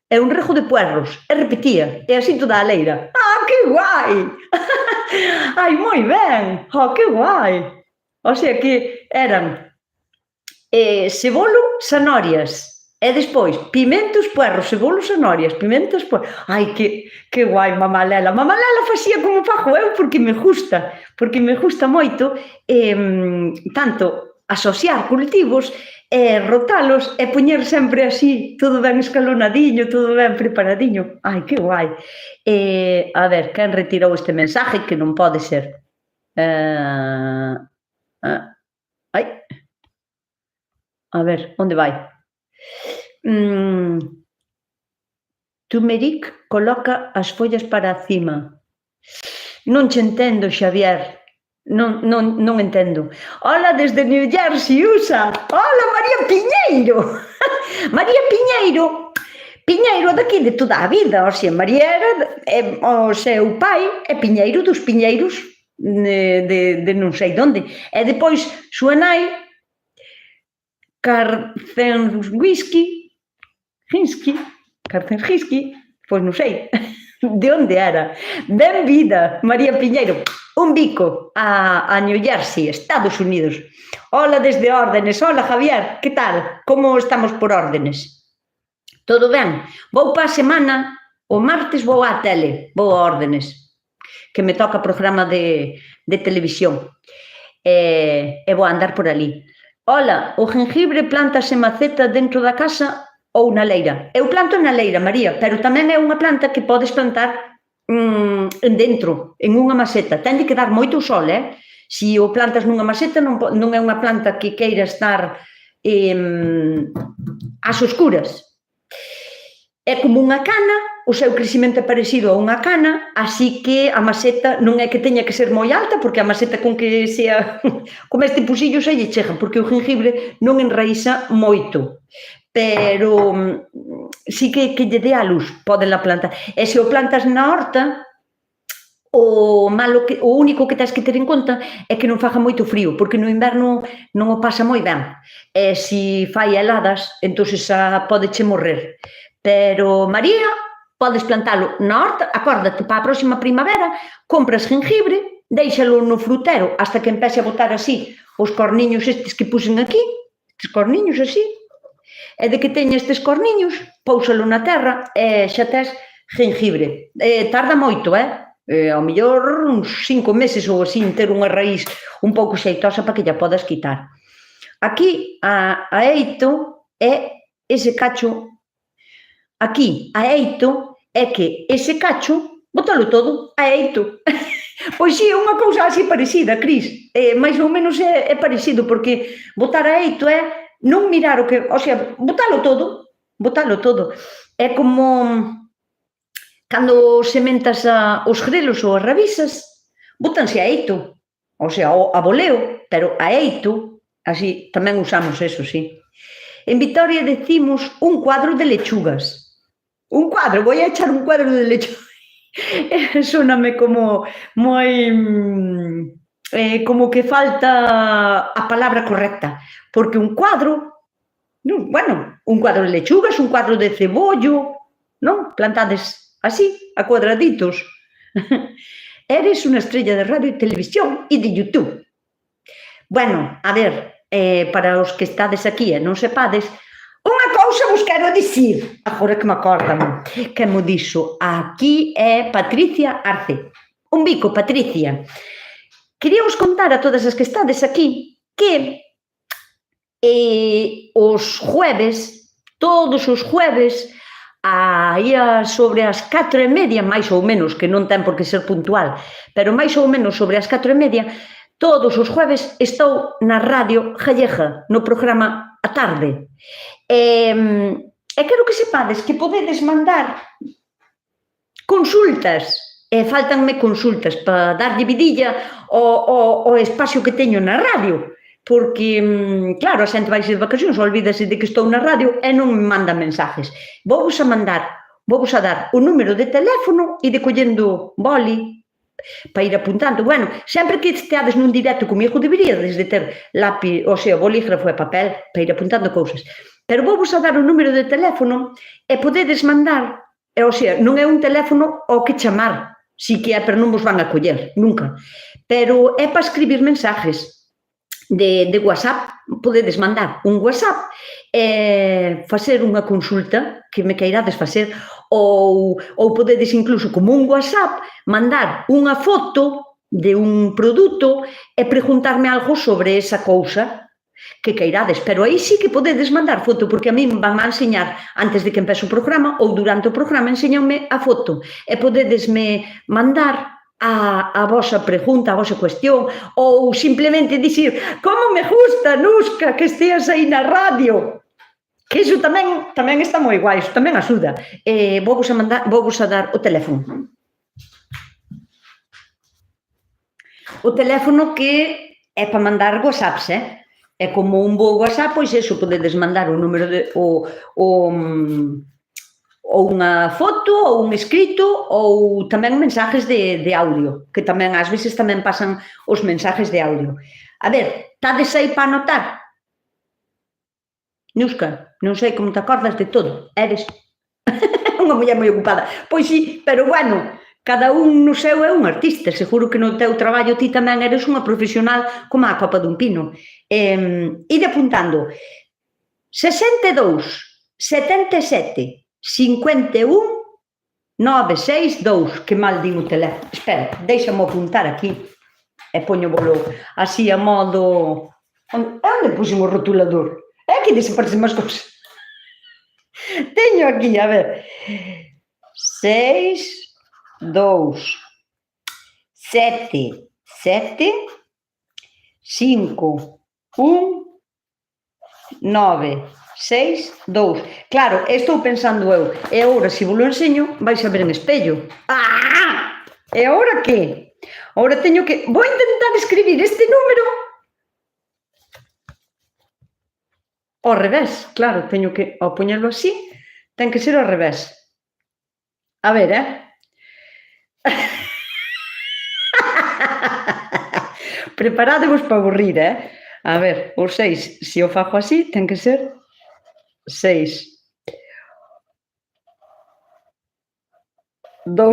e un rejo de puerros, e repetía, e así toda a leira. Que guai! Ai, moi ben! Que guai! O sea que eran cebolo, zanorias, E despois, pimentos, puerros, cebolos e norias, pimentos, puerros. Ai, que guai, mamá Lela. Mamá Lela facía como fago eu porque me gusta moito tanto asociar cultivos, rotalos e poñer sempre así, todo ben escalonadiño, todo ben preparadiño. Ai, que guai. A ver, quen retirou este mensaje que non pode ser? Ai, a ver, onde vai? Turmeric coloca as follas para cima. Non che entendo, Xavier. Non entendo. Hola desde New Jersey, USA. Hola, María Piñeiro. María Piñeiro daqui de toda a vida. O sea, María era o seu pai é Piñeiro dos Piñeiros de non sei onde. E depois, súa nai, Karzenski, pois non sei de onde era. Benvida, María Piñeiro. Un bico a New Jersey, Estados Unidos. Hola desde Órdenes. Hola, Javier, que tal? Como estamos por Órdenes? Todo ben? Vou pa semana, o martes vou á tele, vou a Órdenes, que me toca programa de televisión. E vou andar por ali. Hola, o gengibre plantase maceta dentro da casa ou na leira? Eu planto na leira, María, pero tamén é unha planta que podes plantar dentro, en unha maceta. Ten que dar moito sol, Se o plantas nunha maceta non é unha planta que queira estar ás oscuras. É como unha cana, o seu crecimento é parecido a unha cana, así que a maceta non é que teña que ser moi alta, porque a maceta con que sea como este pusillo xa lle chega, porque o gengibre non enraíza moito, pero sí que lle dé a luz, pódela plantar. E se o plantas na horta, o único que tens que ter en conta é que non faga moito frío, porque no inverno non o pasa moi ben. E se fai heladas, entón podeche morrer. Pero, María, podes plantalo na horta, acórdate, para a próxima primavera, compras gengibre, deixalo no frutero hasta que empece a botar así os corniños estes que puxen aquí, estes corniños así, e de que teña estes corniños, póusalo na terra e xa tes gengibre. Tarda moito, ao mellor uns 5 meses ou así, ter unha raíz un pouco xeitosa para que lla podas quitar. Aquí, a eito é ese cacho. Aquí, a eito é que ese cacho, bótalo todo a eito. Pois si, é unha cousa así parecida, Cris. Mais ou menos é parecido, porque botar a eito é non mirar o que... O sea, botalo todo. É como cando sementas os grelos ou as rabisas, botanse a eito. O sea, a voleo, pero a eito, así, tamén usamos eso, sí. En Vitoria decimos un cuadro de lechugas. Un cuadro, voy a echar un cuadro de lechugas. Sóname como moi... como que falta a palabra correcta, porque un cuadro, bueno, un cuadro de lechugas, un cuadro de cebollo, non? Plantades así, a cuadraditos. Eres unha estrella de radio e televisión e de YouTube. Bueno, a ver, para os que estades aquí e non sepades, unha cousa vos quero dicir, agora que me acordamo, que mo dixo, aquí é Patricia Arce. Un bico, Patricia. Quería vos contar a todas as que estades aquí que os jueves, todos os jueves, aí sobre as 4:30, máis ou menos, que non ten por que ser puntual, pero máis ou menos sobre as 4:30, todos os jueves estou na Radio Gallega, no programa A Tarde. E quero que sepades que podedes mandar consultas, faltanme consultas para darlle vidilla ao espacio que teño na radio, porque, claro, a xente vai ser de vacacións, olvídase de que estou na radio e non me manda mensajes. Vou vos a dar o número de teléfono e de collendo boli para ir apuntando. Bueno, sempre que esteades nun directo comigo deberíades de ter lápiz, o sea, bolígrafo e papel para ir apuntando cousas. Pero vou vos a dar o número de teléfono e podedes mandar, o sea, non é un teléfono ao que chamar, si que é, pero non vos van a coller, nunca. Pero é para escribir mensajes. de WhatsApp, podedes mandar un WhatsApp facer unha consulta que me queirades facer ou podedes incluso como un WhatsApp mandar unha foto de un produto e preguntarme algo sobre esa cousa que queirades, pero aí sí que podedes mandar foto, porque a mí van a enseñar antes de que empece o programa ou durante o programa enseñanme a foto e podedesme mandar a vosa pregunta, a vosa cuestión, ou simplemente dicir como me gusta, Nusca, que esteas aí na radio, que iso tamén está moi guai, iso tamén axuda. Vou a dar o teléfono. O teléfono que é para mandar WhatsApps, É como un bo WhatsApp, pois eso, podedes mandar o número ou unha foto, ou un escrito, ou tamén mensajes de audio, que tamén ás veces tamén pasan os mensajes de audio. A ver, tades aí para anotar? Nusca, non sei como te acordas de todo, eres unha muller moi ocupada. Pois sí, pero bueno, cada un no seu é un artista, seguro que no teu traballo ti tamén eres unha profesional como a copa dun pino. Ide apuntando 62 77 51 962, que mal din o teléfono. Espera, déixame apuntar aquí e poño-volo así a modo... Onde puxen o rotulador? É que desaparecen as cousas. Teño aquí, a ver, 6, 2, 7, 7, 5, 1, 9, 6, 2. Claro, estou pensando eu, e agora se vos lo enseño, vais a ver en espello. Ah! E agora que? Agora teño que... Vou intentar escribir este número ao revés, claro, teño que, ao poñerlo así, ten que ser ao revés. A ver, Preparadevos para aburrir, A ver, o 6, se o fago así, ten que ser 6. 2.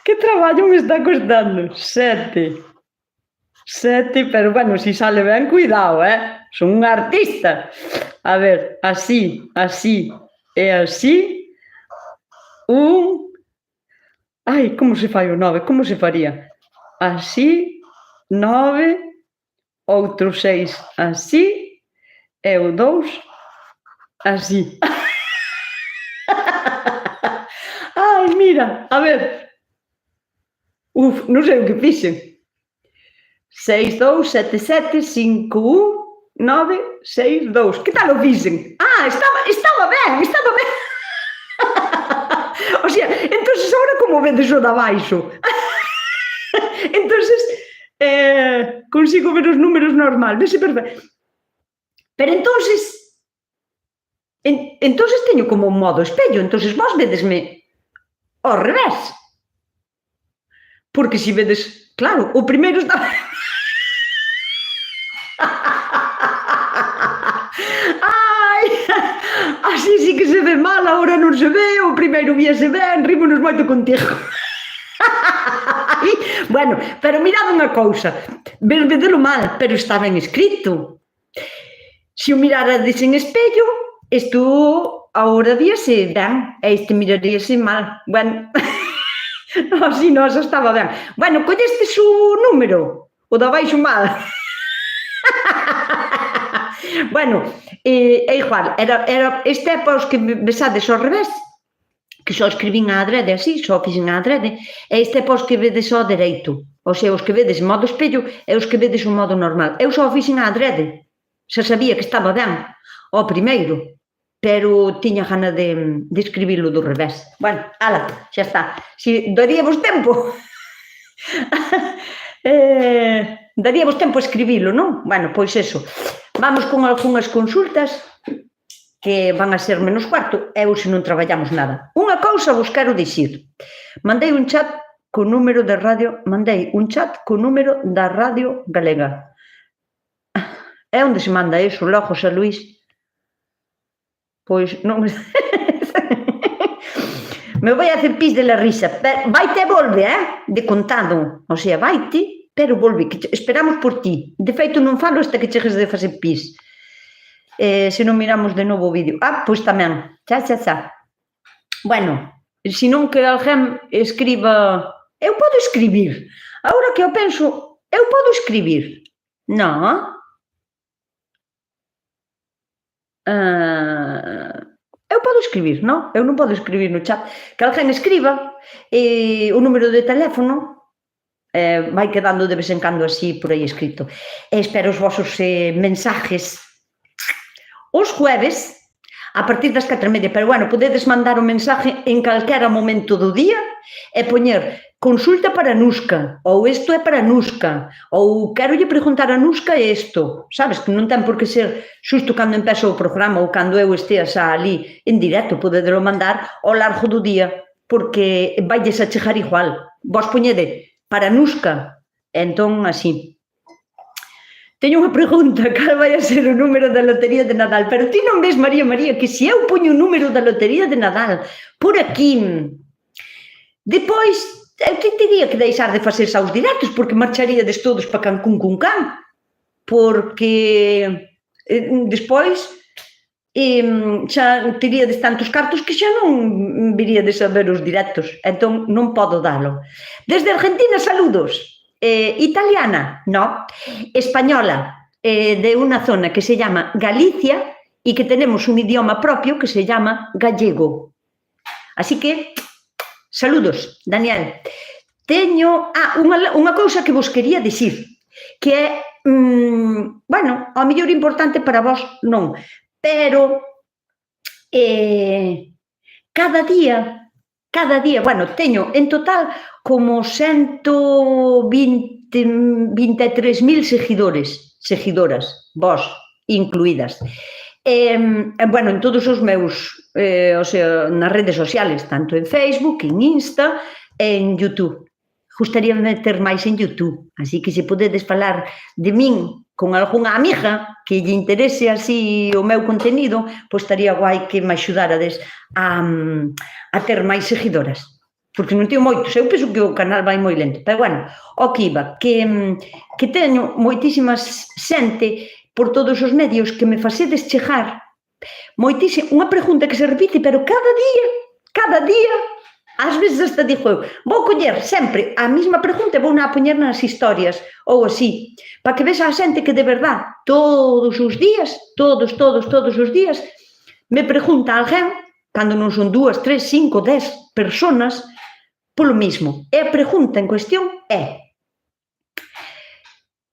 Que traballo me está costando. 7. 7, pero bueno, se sale ben, cuidado, Son unha artista. A ver, así, así e así. 1. Ai, como se fai o 9? Como se faría? Así, 9, outro 6 así, e o 2 así. Ai, mira, a ver. Non sei o que fixen. 6, 2, 7, 7, 5, 1, 9, 6, 2. Que tal o fixen? Estaba ben. O sea, entonces agora como vedes o de abaixo? Entonces consigo ver os números normal, vese perfecto. Pero entonces teño como un modo espello, entonces vos vedesme ao revés. Porque se vedes, claro, o primeiro está... Ai, así sí que se ve mal, agora non se ve, o primeiro víase ben, rímonos moito contigo. Bueno, pero mirad unha cousa, vedelo mal, pero está ben escrito. Se o mirarades en espello, isto agora víase ben, e este miraríase mal. Bueno, así non, xa estaba ben. Bueno, collestes o número, o de abaixo mal. Bueno, é igual, este é para os que besades ao revés, que só escribín a adrede así, só fixen a adrede, e este é para os que vedes ao dereito, ou sea, os que vedes en modo espello e os que vedes en modo normal. Eu só fixen a adrede, xa sabía que estaba ben ao primeiro, pero tiña gana de escribilo do revés. Bueno, ala, xa está. Si daríamos tempo. Daríamos tempo a escribilo, non? Bueno, pois eso. Vamos con algunhas consultas que van a ser menos cuarto e hoxe non traballamos nada. Unha cousa vos quero dicir. Mandei un chat co número da radio galega. É onde se manda eso, logo, Xa Luís? Pois non... Me voy a hacer pis de la risa. Vaite e volve, de contado. O sea, vaite pero volvi, que esperamos por ti. De feito, non falo hasta que chegues de facer pis. Se non miramos de novo o vídeo. Pois tamén. Xa. Bueno, se non que alguén escriba... Eu podo escribir. Agora que eu penso, eu podo escribir. Non? Eu podo escribir, non? Eu non podo escribir no chat. Que alguén escriba o número de teléfono vai quedando de vez en cando así por aí escrito. Espero os vosos mensajes os jueves a partir das 4:30, pero bueno, podedes mandar o mensaje en calquera momento do día e poñer consulta para Nuska, ou isto é para Nuska, ou querolle preguntar a Nuska isto, sabes, que non ten por que ser xusto cando empeza o programa ou cando eu estea xa ali en directo, podedelo mandar ao largo do día, porque vailles a chegar igual. Vos poñede para Nuska, entón así. Teño unha pregunta, cal vai a ser o número da lotería de Nadal? Pero ti non ves, María, que se eu poño o número da lotería de Nadal por aquí, depois, eu te diría que deixar de facer xa os directos, porque marcharíades todos para Cancún cun can, porque despois xa teríades tantos cartos que xa non viríades a ver os directos, entón non podo dalo. Desde Argentina, saludos. Italiana, no. Española, de unha zona que se llama Galicia e que tenemos un idioma propio que se llama gallego. Así que, saludos, Daniel. Teño unha cousa que vos quería dicir, que é, bueno, ao mellor importante para vos non, pero cada día, bueno, teño en total como 123.000 seguidoras, vos incluídas. Bueno, en todos os meus, o sea, nas redes sociales, tanto en Facebook, en Insta, en YouTube. Gustaríame ter máis en YouTube, así que se podedes falar de min con algunha amiga que lle interese así o meu contenido, pois estaría guai que me axudarades a ter máis seguidoras. Porque non teño moitos, eu penso que o canal vai moi lento, pero bueno, o que iba, que teño moitísimas xente por todos os medios que me facedes chegar moitísimo, unha pregunta que se repite, pero cada día, ás veces hasta digo eu, vou coller sempre a mesma pregunta e vou a poñer nas historias, ou así, para que vexa a xente que de verdad, todos os días, todos os días, me pregunta alguén, cando non son 2, 3, 5, 10 personas, polo mismo. E a pregunta en cuestión é: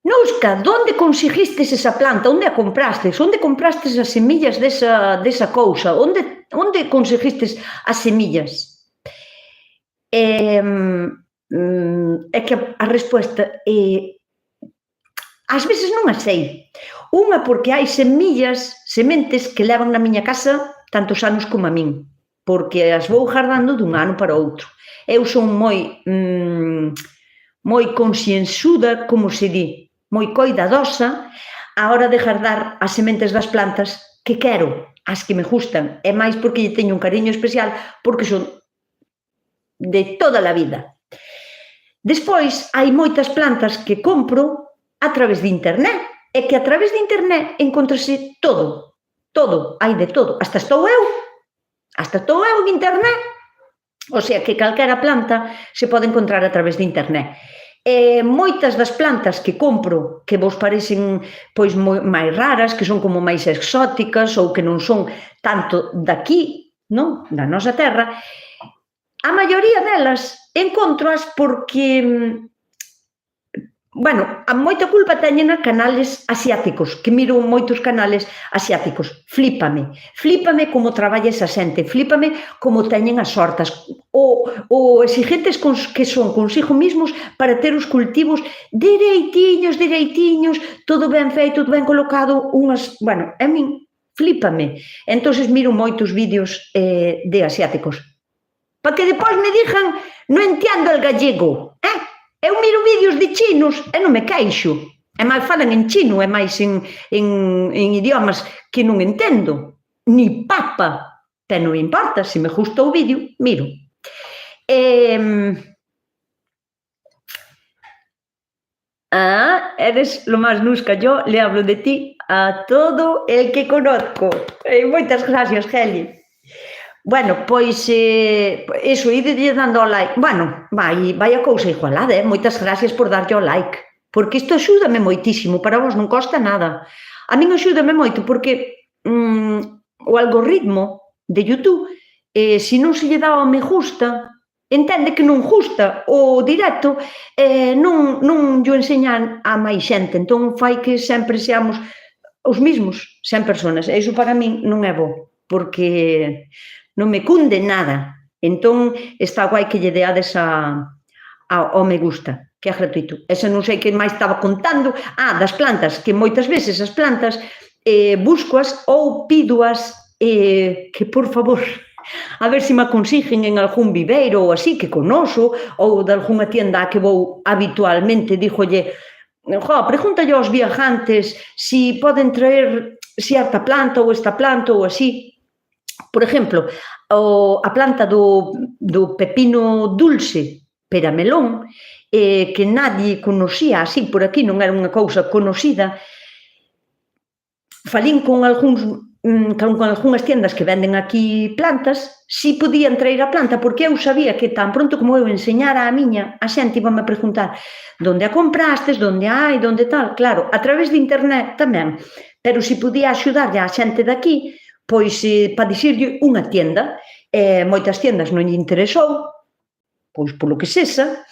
Nuska, onde conseguistes esa planta? Onde a comprastes? Onde comprastes as semillas desa cousa? Onde conseguistes as semillas? É que a resposta é: ás veces non a sei. Unha porque hai sementes que levan na miña casa tantos anos como a min, porque as vou guardando dun ano para outro. Eu son moi concienzuda, como se di, moi coidadosa a hora de guardar as sementes das plantas que quero, as que me gustan, e máis porque lle teño un cariño especial, porque son de toda a vida. Despois, hai moitas plantas que compro a través de internet, e que a través de internet encontrase todo, hai de todo, hasta estou eu en internet. O sea, que calquera planta se pode encontrar a través de internet. Moitas das plantas que compro que vos parecen pois máis raras, que son como máis exóticas ou que non son tanto daqui, non? Da nosa terra, a maioría delas encontroas porque, bueno, a moita culpa teñen a canales asiáticos, que miro moitos canales asiáticos. Flípame como traballa esa xente, flípame como teñen as hortas, o exigentes que son consigo mismos para ter os cultivos dereitiños, todo ben feito, todo ben colocado, bueno, a min flípame. Entonces miro moitos vídeos de asiáticos, para que depois me digan, non entiendo el gallego, Eu miro vídeos de chinos e non me queixo. E máis falan en chino, e máis en idiomas que non entendo. Ni papa. Pero non importa, se me gusta o vídeo, miro. Eres lo más nusca. Yo le hablo de ti a todo el que conozco. Moitas gracias, Heli. Bueno, pois, iso, ide dando ao like. Bueno, vai a cousa igualada, moitas gracias por darlle ao like, porque isto axúdame moitísimo, para vos non costa nada. A min axúdame moito, porque o algoritmo de YouTube, se non se lle dá ao me gusta, entende que non gusta o directo, non lle enseñan a máis xente, entón fai que sempre seamos os mismos 100 personas, e iso para min non é bo, porque non me cunde nada. Entón, está guai que lle deades ao me gusta, que é gratuito. Ese non sei que máis estaba contando. Das plantas, que moitas veces as plantas buscoas ou pídoas que, por favor, a ver se me consiguen en algún viveiro ou así, que conoso, ou de algunha tienda a que vou habitualmente, dígolle, pregúntalle aos viajantes se poden traer certa planta ou esta planta ou así. Por exemplo, a planta do pepino dulce peramelón, que nadie conocía así por aquí, non era unha cousa conocida. Falín con algunhas tiendas que venden aquí plantas, si podían traer a planta, porque eu sabía que tan pronto como eu enseñara a miña, a xente íbame a preguntar onde a comprastes, onde hai, onde tal. Claro, a través de internet tamén, pero se podía axudarlle a xente de aquí, pois para dicirlle unha tienda, moitas tiendas non lle interesou, pois polo que sexa,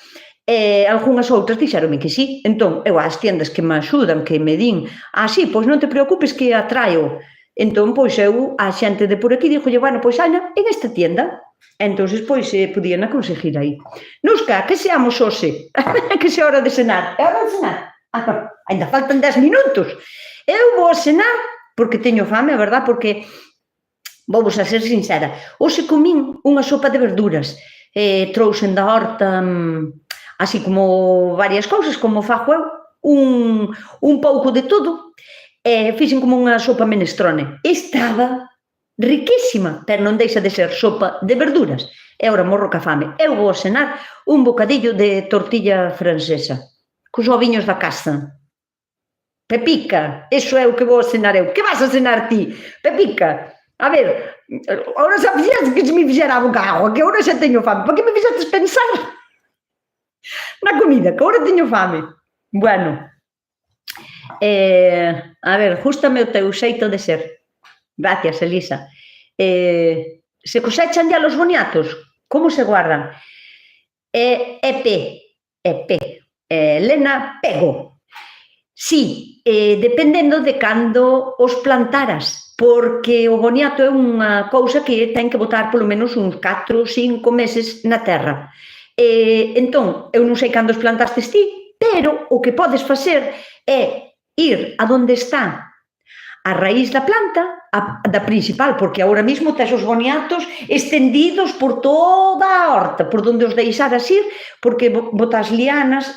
algunhas outras dixeronme que sí. Entón, eu as tiendas que me axudan, que me din, sí, pois non te preocupes que atraio. Entón, pois eu, a xente de por aquí, dixolle, bueno, pois Ana, en esta tienda. Entón, pois, podían a conseguir aí. Nusca, que seamos hoxe? Que xe hora de cenar? É hora de cenar? Ainda faltan 10 minutos. Eu vou a cenar, porque teño fame, a verdad, porque vamos a ser sincera, hoxe comín unha sopa de verduras, trouxen da horta, así como varias cousas, como fago eu, un pouco de todo, fixen como unha sopa menestrone. Estaba riquísima, pero non deixa de ser sopa de verduras. E agora morro ca fame. Eu vou a cenar un bocadillo de tortilla francesa, cos oviños da casa. Pepica, iso é o que vou a cenar eu. Que vas a cenar ti? Pepica. A ver, ahora xa fixeste que se me fixera a boca agua, que agora xa teño fame. Por que me fixestes pensar na comida, que agora teño fame? Bueno, a ver, gústame o teu xeito de ser. Gracias, Elisa. Se cosechan ya los boniatos, como se guardan? Elena, pego. Sí, dependendo de cando os plantaras, porque o boniato é unha cousa que ten que botar polo menos uns 4 ou 5 meses na terra. Entón, eu non sei cando os plantastes ti, pero o que podes facer é ir a donde está a raíz da planta, da principal, porque agora mesmo tes os boniatos estendidos por toda a horta, por donde os deixaras ir, porque botas lianas,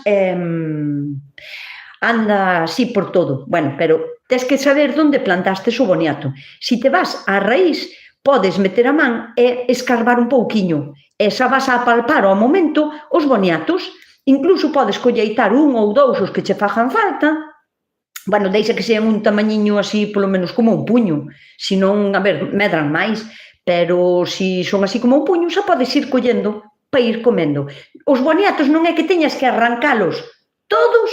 anda así por todo. Bueno, pero tes que saber onde plantastes o boniato. Se te vas á raíz, podes meter a man e escarbar un pouquiño, e xa vas a apalpar ao momento os boniatos. Incluso podes colleitar un ou dous os que che fagan falta. Bueno, deixa que sean un tamañiño así, polo menos como un puño, senón, a ver, medran máis, pero se son así como un puño, xa podes ir collendo para ir comendo. Os boniatos non é que teñas que arrancalos todos,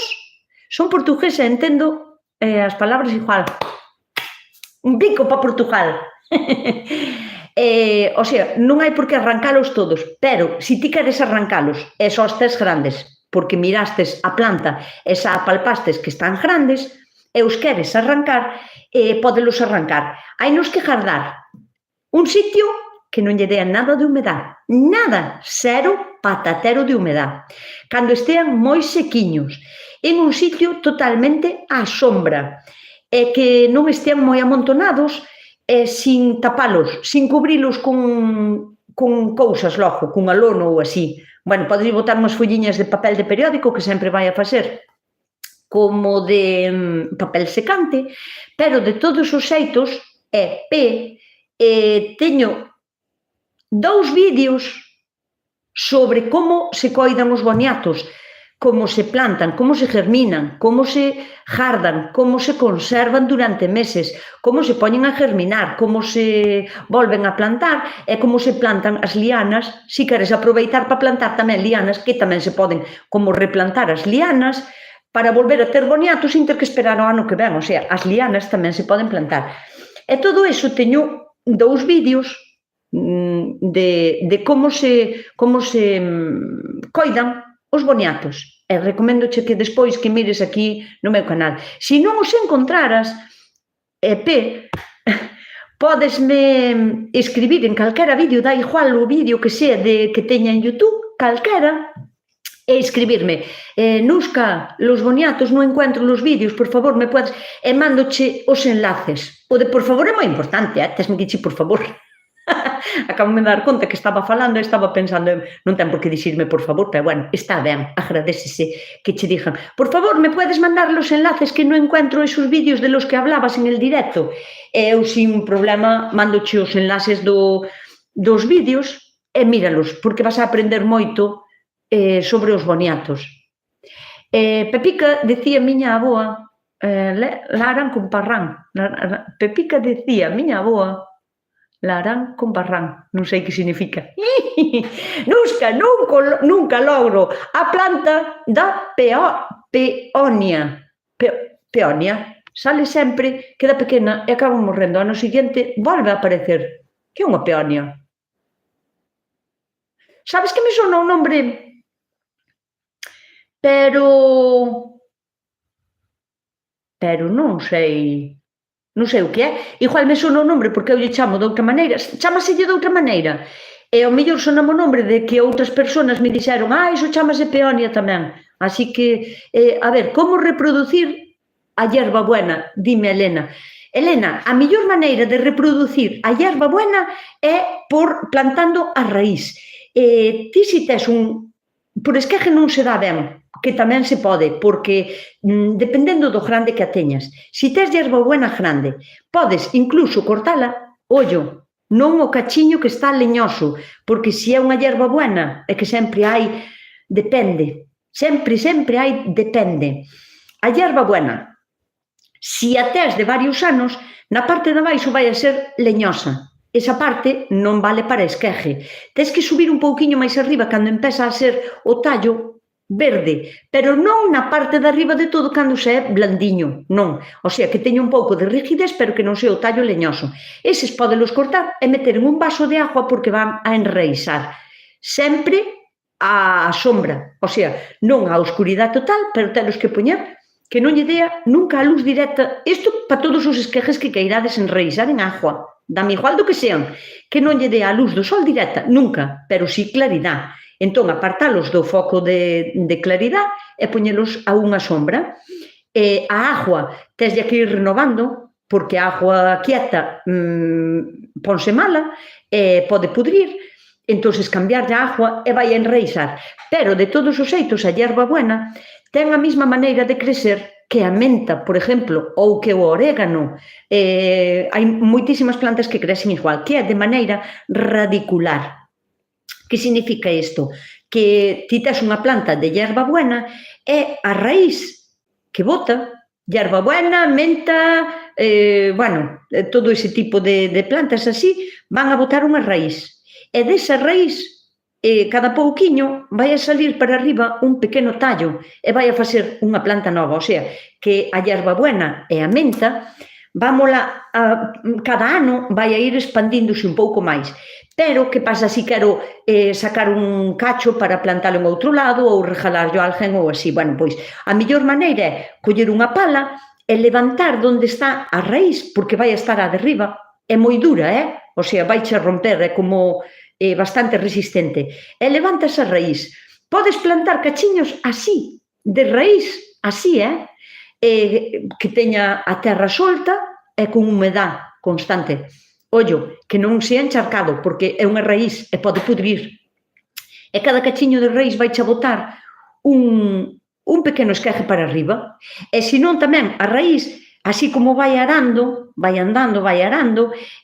son portuguesa, entendo as palabras igual. Un bico para Portugal. O sea, non hai por que arrancalos todos, pero se ti queres arrancalos e só estes grandes, porque mirastes a planta e xa apalpastes que están grandes, e os queres arrancar, pódelos arrancar. Hai nos que guardar un sitio que non lle dea nada de humedad, nada, cero patatero de humedad. Cando estean moi sequiños, en un sitio totalmente á sombra, e que non estean moi amontonados, sin tapalos, sin cubrilos con cousas logo, cunha lona ou así. Bueno, podes botar unhas folliñas de papel de periódico que sempre vai a facer como de papel secante, pero de todos os xeitos teño 2 vídeos sobre como se coidan os boniatos, como se plantan, como se germinan, como se jardan, como se conservan durante meses, como se poñen a germinar, como se volven a plantar e como se plantan as lianas, si queres aproveitar para plantar tamén lianas, que tamén se poden como replantar as lianas para volver a ter boniatos sin ter que esperar ao ano que ven, o sea, as lianas tamén se poden plantar. E todo iso teño 2 vídeos de como se coidan os boniatos. E recoméndoche que despois que mires aquí no meu canal. Se non os encontraras, podesme escribir en calquera vídeo, dá igual o vídeo que sea que teña en YouTube, calquera, e escribirme, Nusca, los boniatos non encuentro los vídeos, por favor, me podes... E mándoche os enlaces. O de por favor é moi importante, tesme que dicir por favor. Acabo de dar conta que estaba falando e estaba pensando, non ten por que dicirme por favor, pero bueno, está ben, agradecese que che digan, por favor, me puedes mandar los enlaces que non encuentro esos vídeos de los que hablabas en el directo. E eu, sin problema, mandoche os enlaces dos vídeos e míralos, porque vas a aprender moito sobre os boniatos. Pepica decía miña avoa, larán con parrán. Pepica decía miña avoa, larán con parrán, non sei que significa. Nusca, nunca logro a planta da peonia. Peonia sale sempre, queda pequena e acaba morrendo. Ano seguinte volve a aparecer. Que é unha peonia? Sabes que me sona un nombre, pero non sei o que é. Igual me sona o nombre porque eu lle chamo de outra maneira, chámaselle de outra maneira, e ao mellor soname o nombre de que outras persoas me dixeron, iso chámase peonia tamén. Así que, a ver, como reproducir a hierba buena, dime Elena. Elena, a mellor maneira de reproducir a hierba buena é plantando a raíz. Ti si tes por esqueje non se dá ben, que tamén se pode, porque dependendo do grande que a teñas. Se tes hierba buena grande, podes incluso cortala, ollo, non o cachiño que está leñoso, porque se é unha hierba buena, é que sempre hai, depende, sempre hai, depende. A hierba buena, se a tes de varios anos, na parte de abaixo vai a ser leñosa. Esa parte non vale para esqueje. Tes que subir un pouquiño máis arriba cando empeza a ser o tallo verde, pero non na parte de arriba de todo cando se é blandiño, non. O sea, que teña un pouco de rigidez, pero que non sea o tallo leñoso. Eses podelos cortar e meter en un vaso de agua porque van a enraizar. Sempre á sombra, o sea, non á oscuridade total, pero telos que poñer que non lle dea nunca a luz directa. Isto para todos os esquejes que queirades enraizar en agua. Dame igual do que sean, que non lle dea a luz do sol directa, nunca, pero si claridade. Entón, apartalos do foco de claridade e poñelos a unha sombra. A agua, teslle que ir renovando, porque a agua quieta ponse mala, pode pudrir, entón cambiarlle a agua e vai a enraizar. Pero, de todos os xeitos, a hierba buena ten a mesma maneira de crecer que a menta, por exemplo, ou que o orégano. Hai moitísimas plantas que crecen igual, que é de maneira radicular. Que significa isto? Que ti tes unha planta de hierba buena e a raíz que bota, hierba buena, menta, todo ese tipo de plantas así, van a botar unha raíz. E desa raíz, cada pouquiño vai a salir para arriba un pequeno tallo e vai a facer unha planta nova. O sea, que a hierba buena e a menta, cada ano vai a ir expandíndose un pouco máis. Pero, que pasa se quero sacar un cacho para plantalo en outro lado ou regalarlo a alguén ou así? Bueno, pois, a mellor maneira é coller unha pala e levantar onde está a raíz, porque vai a estar a derriba. É moi dura, O sea, vaiche romper, é como bastante resistente. E levantas a raíz. Podes plantar cachiños así, de raíz, así, que teña a terra solta e con humedade constante. Ollo, que non sea encharcado, porque é unha raíz e pode pudrir. E cada cachiño de raíz vai che botar un pequeno esqueje para arriba. E senón tamén a raíz, así como vai arando, vai andando,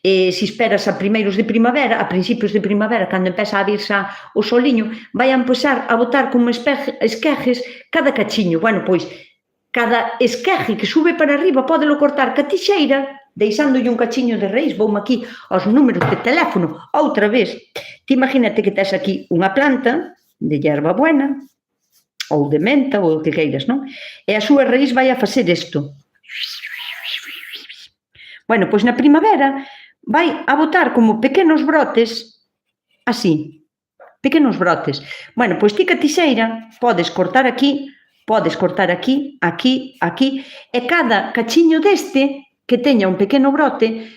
se esperas a primeiros de primavera, a principios de primavera, cando empeza a virse o soliño, vai a empezar a botar como esquejes cada cachiño. Bueno, pois, cada esqueje que sube para arriba pódelo cortar ca tixeira, deixándolle un cachiño de raíz. Voume aquí aos números de teléfono outra vez. Ti imagínate que tes aquí unha planta de hierba buena, ou de menta, ou o que queiras, non? E a súa raíz vai a facer isto. Bueno, pois na primavera vai a botar como pequenos brotes, así, pequenos brotes. Bueno, pois ti ca tixeira podes cortar aquí, aquí, e cada cachiño deste que teña un pequeno brote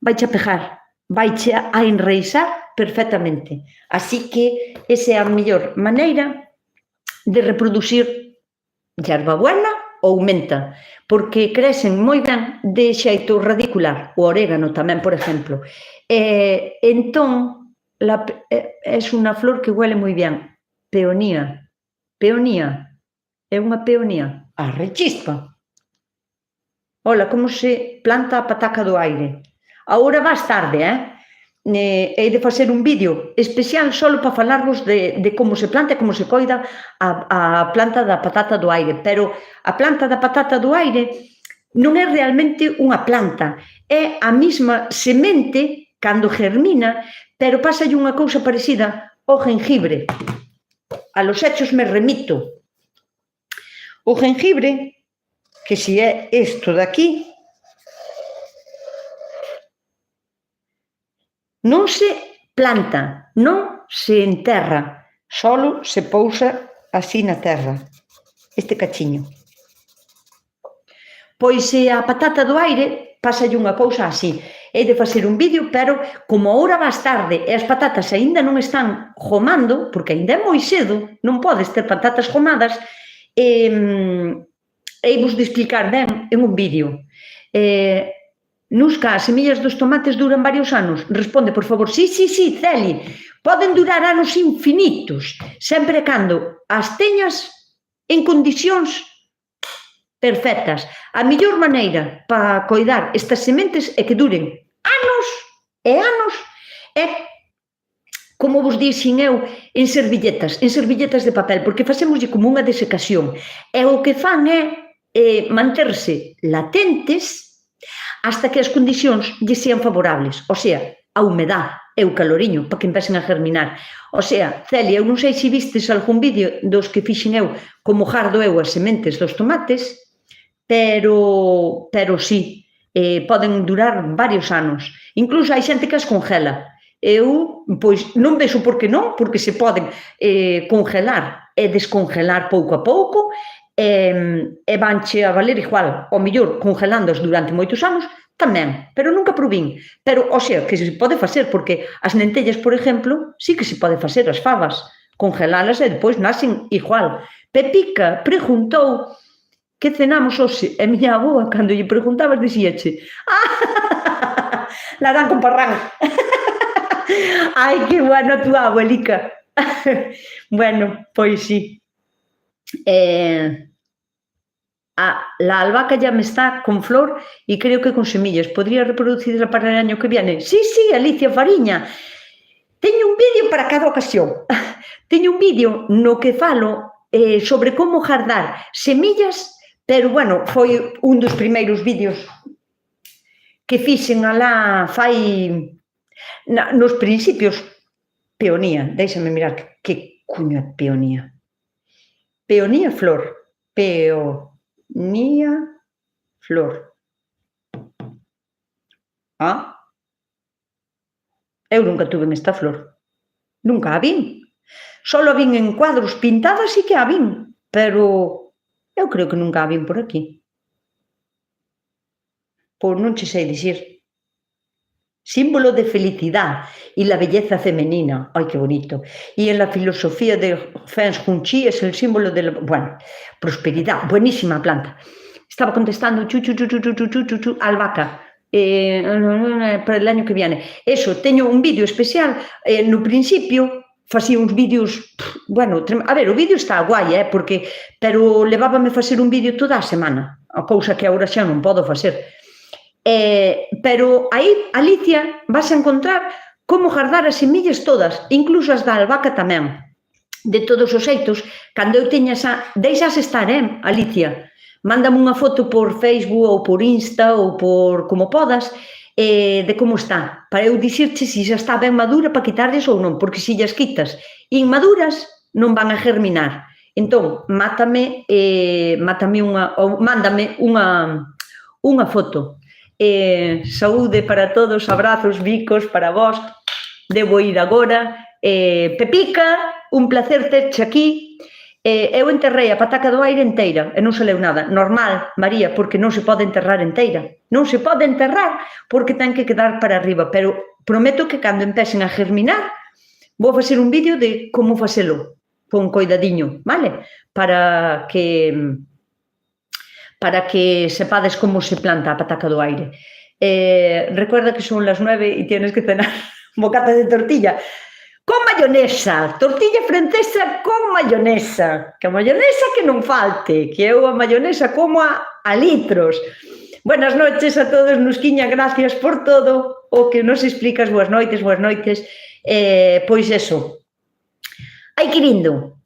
vaiche a pegar, vaiche a enraizar perfectamente. Así que esa é a mellor maneira de reproducir hierbabuena ou menta, porque crecen moi ben de xeito radicular, o orégano tamén, por exemplo. Entón, é unha flor que huele moi ben. Peonía, é unha peonía. A rechispa. Ola, como se planta a pataca do aire. Agora vas tarde, hei de facer un vídeo especial só para falarvos de como se planta e como se coida a planta da patata do aire, pero a planta da patata do aire non é realmente unha planta, é a mesma semente cando germina, pero pásalle unha cousa parecida ao jengibre. A los hechos me remito. O jengibre, que si é isto de aquí, non se planta, non se enterra, solo se pousa así na terra, este cachiño. Pois se a patata do aire pásalle unha cousa así. Hei de facer un vídeo, pero como agora vas tarde e as patatas aínda non están jomando, porque aínda é moi cedo, non podes ter patatas jomadas, hei vos de explicar ben en un vídeo. Nusca, as semillas dos tomates duran varios anos? Responde, por favor. Sí, Celi, poden durar anos infinitos, sempre e cando as teñas en condicións perfectas. A mellor maneira para coidar estas sementes é que duren anos e anos, é como vos dixen eu, en servilletas de papel, porque facemoslle como unha desecación, e o que fan é manterse latentes hasta que as condicións lle sean favorables, o sea, a humedad e o caloriño, para que empecen a germinar. O sea, Celia, eu non sei se vistes algún vídeo dos que fixen eu como jardo eu as sementes dos tomates, pero sí, poden durar varios anos. Incluso hai xente que as congela. Eu, pois, non vexo por que non, porque se poden congelar e descongelar pouco a pouco, e vanche a valer igual, ao mellor congelándoas durante moitos anos, tamén, pero nunca probín. Pero, o sea, que se pode facer, porque as lentellas, por exemplo, sí que se pode facer, as fabas, congelalas e depois nacen igual. Pepica preguntou que cenamos hoxe, e miña avoa, cando lle preguntabas, dixíache, larán con parrán. Ai, que bueno a túa abuelica. Bueno, pois sí. La albahaca ya me está con flor y creo que con semillas. ¿Podría reproducirla para el año que viene? Sí, Alicia Fariña. Teño un vídeo para cada ocasión. Teño un vídeo no que falo sobre como guardar semillas, pero, bueno, foi un dos primeiros vídeos que fixen alá fai nos principios. Peonía, déixame mirar que cuño é peonía. Peonía flor. Peonía flor. Eu nunca tuve esta flor. Nunca a vin. Solo a vin en cuadros pintadas e que a vin, pero eu creo que nunca a vin por aquí. Pois non che sei dicir. Símbolo de felicidad y la belleza femenina. ¡Ay, qué bonito! Y en la filosofía de Feng Shui es el símbolo de la, bueno, prosperidad. Buenísima planta. Estaba contestando albahaca para el año que viene. Eso, teño un vídeo especial. No principio facía uns vídeos, bueno, a ver, o vídeo está guai, porque, pero levábame facer un vídeo toda a semana. a cousa que agora xa non podo facer. Pero aí, Alicia, vas a encontrar como guardar as semillas todas, incluso as da albahaca tamén. De todos os xeitos, cando eu teña deixas estar, Alicia? Mándame unha foto por Facebook ou por Insta ou por como podas de como está, para eu dicirche se xa está ben madura para quitarles ou non, porque se llas quitas inmaduras non van a germinar. Entón, mándame unha foto. Saúde para todos, abrazos, bicos para vós. Debo ir agora. Pepica, un placer terche aquí. Eu enterrei a pataca do aire inteira e non se leu nada. Normal, María, porque non se pode enterrar inteira. Non se pode enterrar porque ten que quedar para arriba, pero prometo que cando empecen a germinar vou facer un vídeo de como facelo con coidadiño, vale? Para que sepades como se planta a pataca do aire. Recuerda que son las 9 e tienes que cenar bocata de tortilla con mayonesa, tortilla francesa con mayonesa, que a mayonesa que non falte, que eu a mayonesa como a litros. Buenas noches a todos, Nusquiña, gracias por todo o que nos explicas, boas noites. Pois eso, hai que lindo,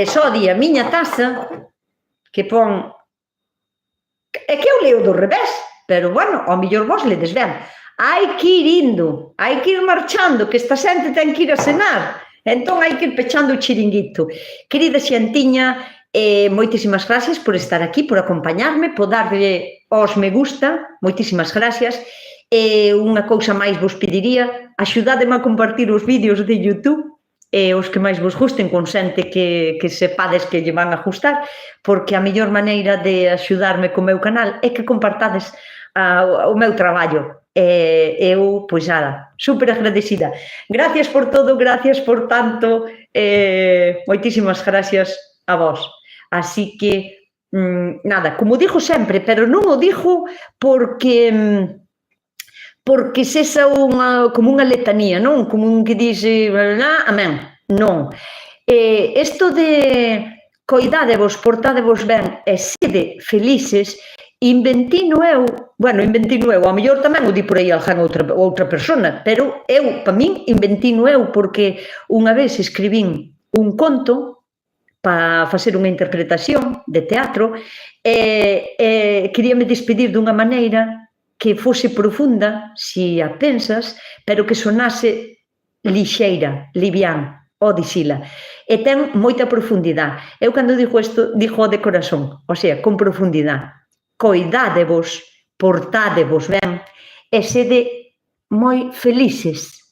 só di a miña taza que pon, é que eu leo do revés, pero bueno, ao mellor vos ledes ben. Hai que ir indo, hai que ir marchando, que esta xente ten que ir a cenar. Entón, hai que ir pechando o chiringuito. Querida xentiña, moitísimas gracias por estar aquí, por acompañarme, por darle aos me gusta, moitísimas gracias. Unha cousa máis vos pediría, axudádeme a compartir os vídeos de YouTube, os que máis vos gusten, con xente que sepades que lle van a gustar, porque a mellor maneira de axudarme co meu canal é que compartades o meu traballo. Eu, pois nada, super agradecida. Gracias por todo, gracias por tanto, moitísimas gracias a vos. Así que, nada, como digo sempre, pero non o digo porque sexa como unha letanía, non? Como un que dixe, amén, non. Isto de coidádevos, portádevos ben e sede felices, inventino eu, ao mellor tamén o di por aí alguén outra persona, pero eu, para min, inventino eu, porque unha vez escribín un conto para facer unha interpretación de teatro e queríame despedir dunha maneira que fose profunda, se a pensas, pero que sonase lixeira, livián, o dicila. E ten moita profundidade. Eu, cando digo isto, digo de corazón, o sea, con profundidade. Coidádevos, portádevos ben e sede moi felices.